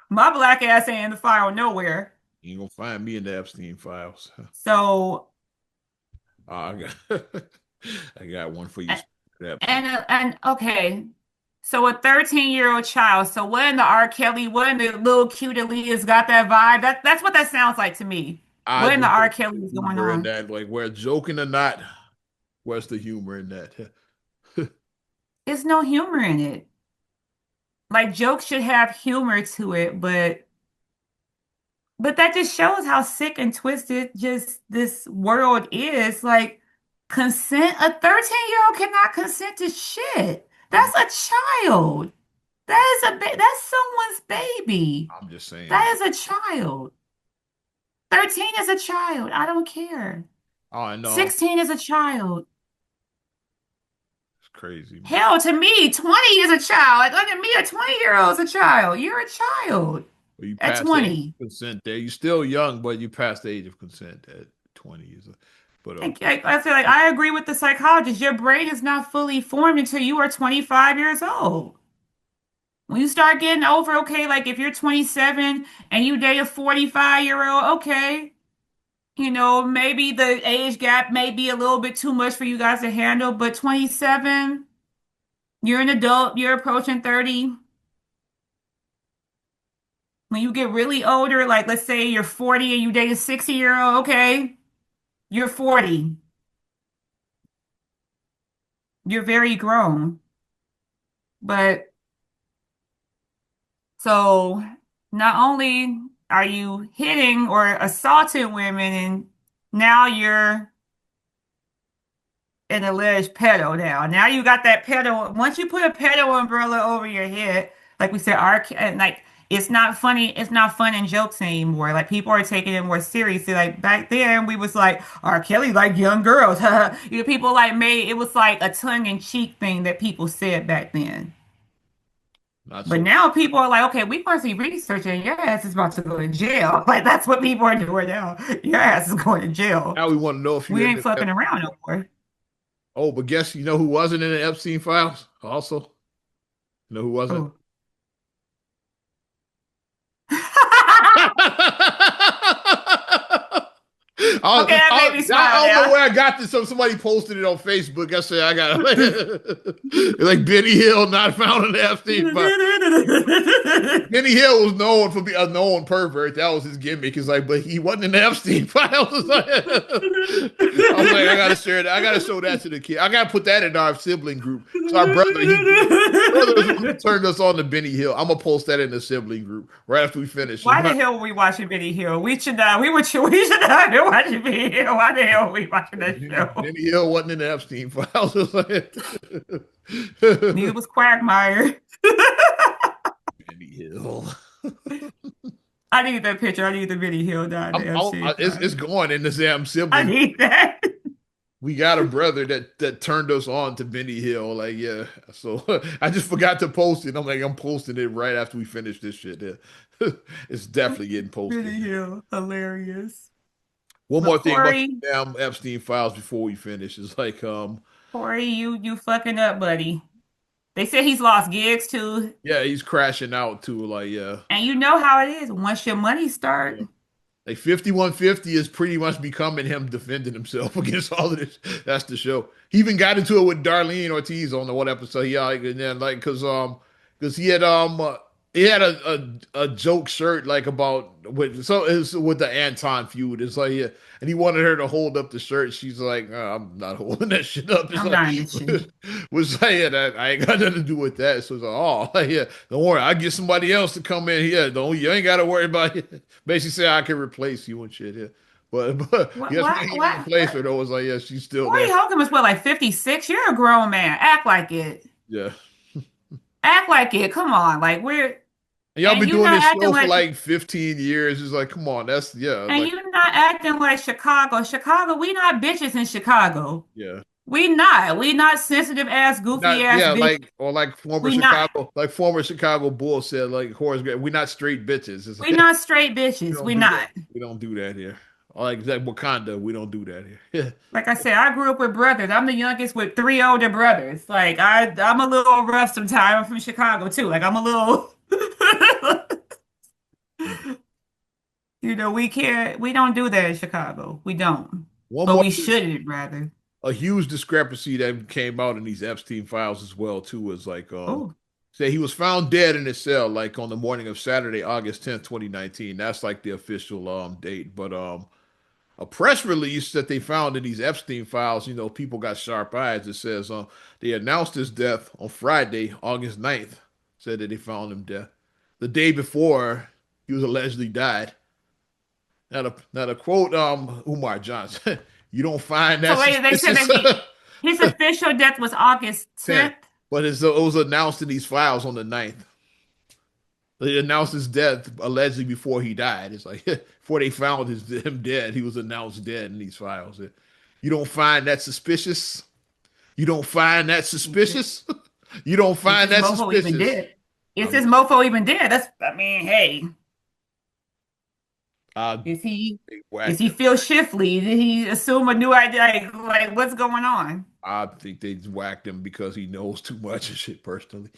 My black ass ain't in the file nowhere. You ain't gonna find me in the Epstein files. So I got, I got one for you. and Epstein. and okay. So a 13-year-old child. So what in the R. Kelly, what in the little cute Aaliyah's got that vibe? That's what that sounds like to me. I What in the just R. don't see Kelly the is going humor in on? that. Like, where joking or not, where's the humor in that? There's no humor in it. Like jokes should have humor to it, but that just shows how sick and twisted just this world is. Like consent, a 13-year-old cannot consent to shit. I'm That's a child. That's someone's baby. I'm just saying. That is a child. 13 is a child. I don't care. Oh, I know. 16 is a child. It's crazy, man. Hell, to me, 20 is a child. Like, to me, a 20-year-old is a child. You're a child Well, you at passed the age 20. of consent there. You're still young, but you passed the age of consent at 20. But I feel like I agree with the psychologist. Your brain is not fully formed until you are 25 years old. When you start getting over, okay, like if you're 27 and you date a 45-year-old, okay, maybe the age gap may be a little bit too much for you guys to handle, but 27, you're an adult, you're approaching 30. When you get really older, like let's say you're 40 and you date a 60-year-old, okay, you're 40. You're very grown. But so not only are you hitting or assaulting women, and now you're an alleged pedo now. Now you got that pedo. Once you put a pedo umbrella over your head, like we said, and like it's not funny. It's not fun and jokes anymore. Like people are taking it more seriously. Like back then, we was like R. Kelly like young girls. You know, people like made it was like a tongue in cheek thing that people said back then. Not But so. now people are like, okay, we must be researching. Your ass is about to go to jail. Like that's what people are doing now. Your ass is going to jail. Now we want to know if you We in ain't the fucking around no more. Oh, but guess you know who wasn't in the Epstein files? Also, you know who wasn't? Oh. I, Okay, that I, made me I smile don't know now. where I got this. Somebody posted it on Facebook. I said I got it. Like Benny Hill not found in the Epstein file. Benny Hill was known for being a known pervert. That was his gimmick. It's like, but he wasn't in the Epstein files. I was like, I gotta share that. I gotta show that to the kid. I gotta put that in our sibling group. So our brother is the one who turned us on to Benny Hill. I'm gonna post that in the sibling group right after we finish. Why the hell were we watching Benny Hill? We should not. We should not be watching Benny Hill. Why the hell are we watching that show? Benny Hill wasn't in the Epstein files. Neither was Quagmire. Benny Hill. I need that picture. I need the Benny Hill goddamn shit. It's going in the damn I sibling. need that. We got a brother that turned us on to Benny Hill. Like, yeah. So I just forgot to post it. I'm like, I'm posting it right after we finish this shit. Yeah. It's definitely getting Benny posted. Hill, hilarious. One But more thing about Corey, the damn Epstein files before we finish is like, Corey, you fucking up, buddy. They said he's lost gigs too, yeah, he's crashing out too. Like, yeah. and you know how it is. Once your money start, Yeah. Like 5150 is pretty much becoming him defending himself against all of this. That's the show. He even got into it with Darlene Ortiz on the one episode. He like and then like because he had a joke shirt like about with so it's with the Anton feud. It's like yeah, and he wanted her to hold up the shirt. She's like, I'm not holding that shit up. It's I'm like not this shit. was like yeah, that I ain't got nothing to do with that. So it's like, oh yeah, don't worry, I'll get somebody else to come in here. Don't you ain't gotta worry about it. Basically say I can replace you and shit, yeah. But What? yes, What? when he What? replaced her though, it was like, yeah, she's still Corey there. Holcomb is what, like 56? You're a grown man. Act like it. Yeah. Act like it. Come on. Like we're And y'all and been you doing not this acting show for like like 15 years. It's like, come on, that's yeah, and like you not acting like Chicago. Chicago, we not bitches in Chicago. yeah. We not. We not sensitive ass, goofy Not ass yeah, bitch. like or We not. Like former Chicago Bulls said, like Horace Grant, we're not straight bitches. It's We like not straight we bitches. don't We do that. not. We don't do that here. Or like Wakanda, we don't do that here. Like I said, I grew up with brothers. I'm the youngest with three older brothers. Like I'm a little rough sometimes. I'm from Chicago too. Like I'm a little Yeah. we don't do that in Chicago. We don't. One But more we thing, shouldn't rather. a huge discrepancy that came out in these Epstein files as well too was like Oh, say he was found dead in his cell like on the morning of Saturday, August 10th, 2019. That's like the official date. But a press release that they found in these Epstein files, you know, people got sharp eyes. It says they announced his death on Friday, August 9th. Said that they found him dead. The day before he was allegedly died. Now the quote Umar Johnson, you don't find so that wait, they said suspicious. that his official death was August 10th. 10th. But it was announced in these files on the 9th. They announced his death allegedly before he died. It's like before they found him dead, he was announced dead in these files. You don't find that suspicious? You don't find that suspicious? You don't Is find this that mofo even suspicious? dead? Is I'm, this mofo even dead? That's I mean, hey, I is he is whacked he him. feel shifty? Did he assume a new idea? Like what's going on? I think they whacked him because he knows too much and shit personally.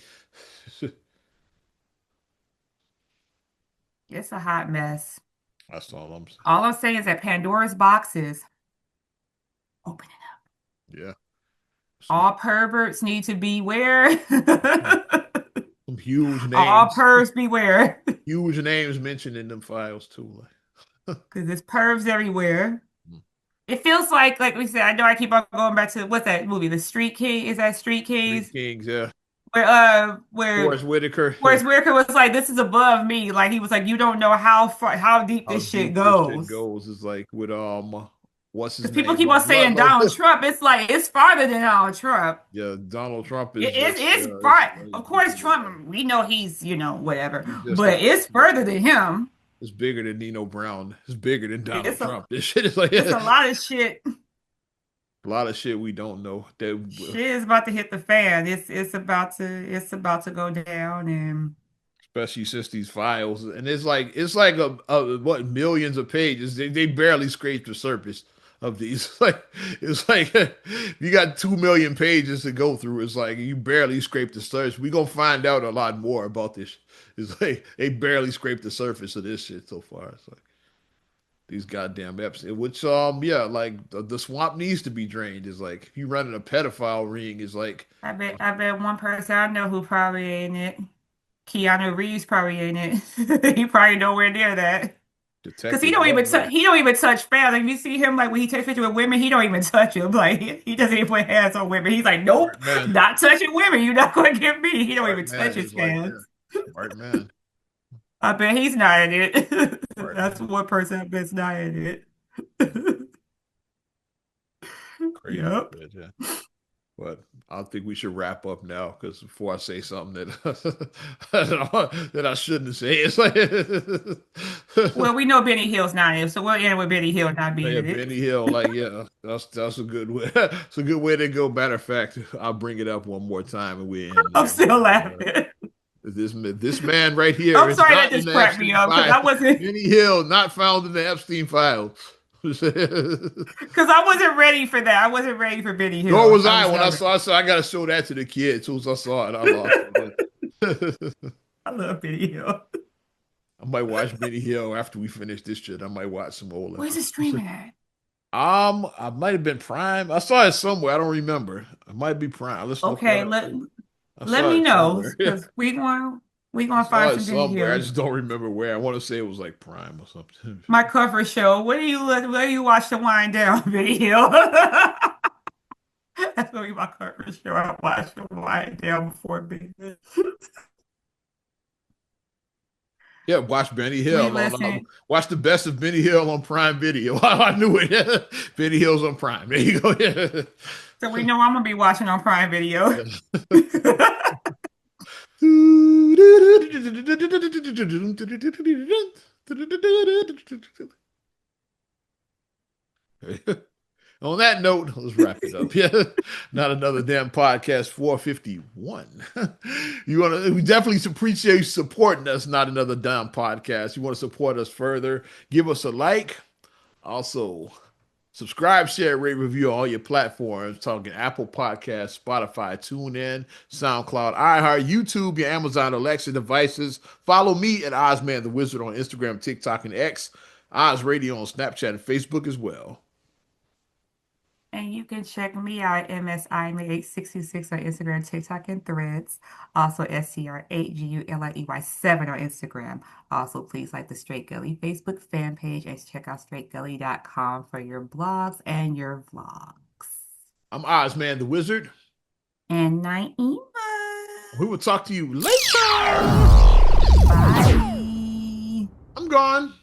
It's a hot mess. That's all I'm saying. All I'm saying is that Pandora's box is open it up. Yeah. Some, All perverts need to beware. some huge All names. pervs beware. Huge names mentioned in them files too. Like, Because there's pervs everywhere. hmm. It feels like we said, I know I keep on going back to what's that movie? The Street King, is that Street Three Kings? Kings, yeah. Where Forrest Whitaker, yeah. Forrest Whitaker was like, this is above me. Like he was like, you don't know how far how deep How this shit deep this shit goes. goes is like with what's his Because people name? keep on saying Donald Trump. It's like it's farther than Donald Trump. Yeah, Donald Trump is It's far. Of course, Trump. We know he's whatever, he's just but it's further than him. it's bigger than Nino Brown. It's bigger than Donald It's a Trump. This shit is like it's a a lot of shit. lot of shit we don't know. That Shit is about to hit the fan. It's about to go down, and especially since these files and it's like a what millions of pages. They barely scrape the surface of these. Like it's like you got 2 million pages to go through. It's like you barely scrape the surface. We gonna find out a lot more about this. It's like they barely scraped the surface of this shit so far. It's like these goddamn eps. Which yeah, like the swamp needs to be drained. Is like if you running a pedophile ring, is like I bet one person I know who probably ain't it. Keanu Reeves probably ain't it. He probably nowhere near that. Because he Detective don't even Butler. touch he don't even touch fans. Like you see him like when he takes pictures with women, he don't even touch them. Like he doesn't even put hands on women. He's like, nope, Smart man. not touching women. You're not gonna get me. He don't even Smart touch man his is like that. fans. Smart man. I bet he's not in it. Smart That's man. one person I bet's not in it. Crazy Yep. shit, yeah. But I think we should wrap up now because before I say something that that I shouldn't say, it's like Well, we know Benny Hill's not in it, so we'll end with Benny Hill not being yeah, in it. Benny Hill, like yeah, that's a good way. It's a good way to go. Matter of fact, I'll bring it up one more time and we end I'm there. still laughing. This man right here I'm is sorry that not in just the cracked me Epstein up because file. I wasn't Benny Hill not found in the Epstein file. because I wasn't ready for that. I wasn't ready for Benny Nor Hill. was I I was when I not saw. I said I gotta show that to the kids. As soon as I saw it, I lost it. I love Benny Hill. I might watch Benny Hill after we finish this shit. I might watch some old Where's it episodes. streaming at? I might have been Prime. I saw it somewhere. I don't remember. It might be Prime. Let's look that Okay, up. let I saw me it know somewhere. because we I gonna saw find it some Benny somewhere. I Hill. just don't remember where. I want to say it was like Prime or something. My cover show. What do you look? Where do you watch the wind down, Benny Hill? That's gonna be my cover show. I watch the wind down before bed. Yeah, watch Benny We Hill on listen. watch the best of Benny Hill on Prime Video. I knew it. Benny Hill's on Prime. There you go. Yeah. So we know I'm gonna be watching on Prime Video. On that note, let's wrap it up. Yeah, not another damn podcast. 451. We definitely appreciate you supporting us. Not another damn podcast. You want to support us further? Give us a like. Also, subscribe, share, rate, review on all your platforms. Talking Apple Podcasts, Spotify, TuneIn, SoundCloud, iHeart, YouTube, your Amazon Alexa devices. Follow me at Ozman the Wizard on Instagram, TikTok, and X. Oz Radio on Snapchat and Facebook as well. And you can check me out, MSIMA866 on Instagram, TikTok, and Threads. Also, SCR8GULIEY7 on Instagram. Also, please like the Straight Gully Facebook fan page and check out straightgully.com for your blogs and your vlogs. I'm Ozman the Wizard. And Naima. We will talk to you later. Bye. I'm gone.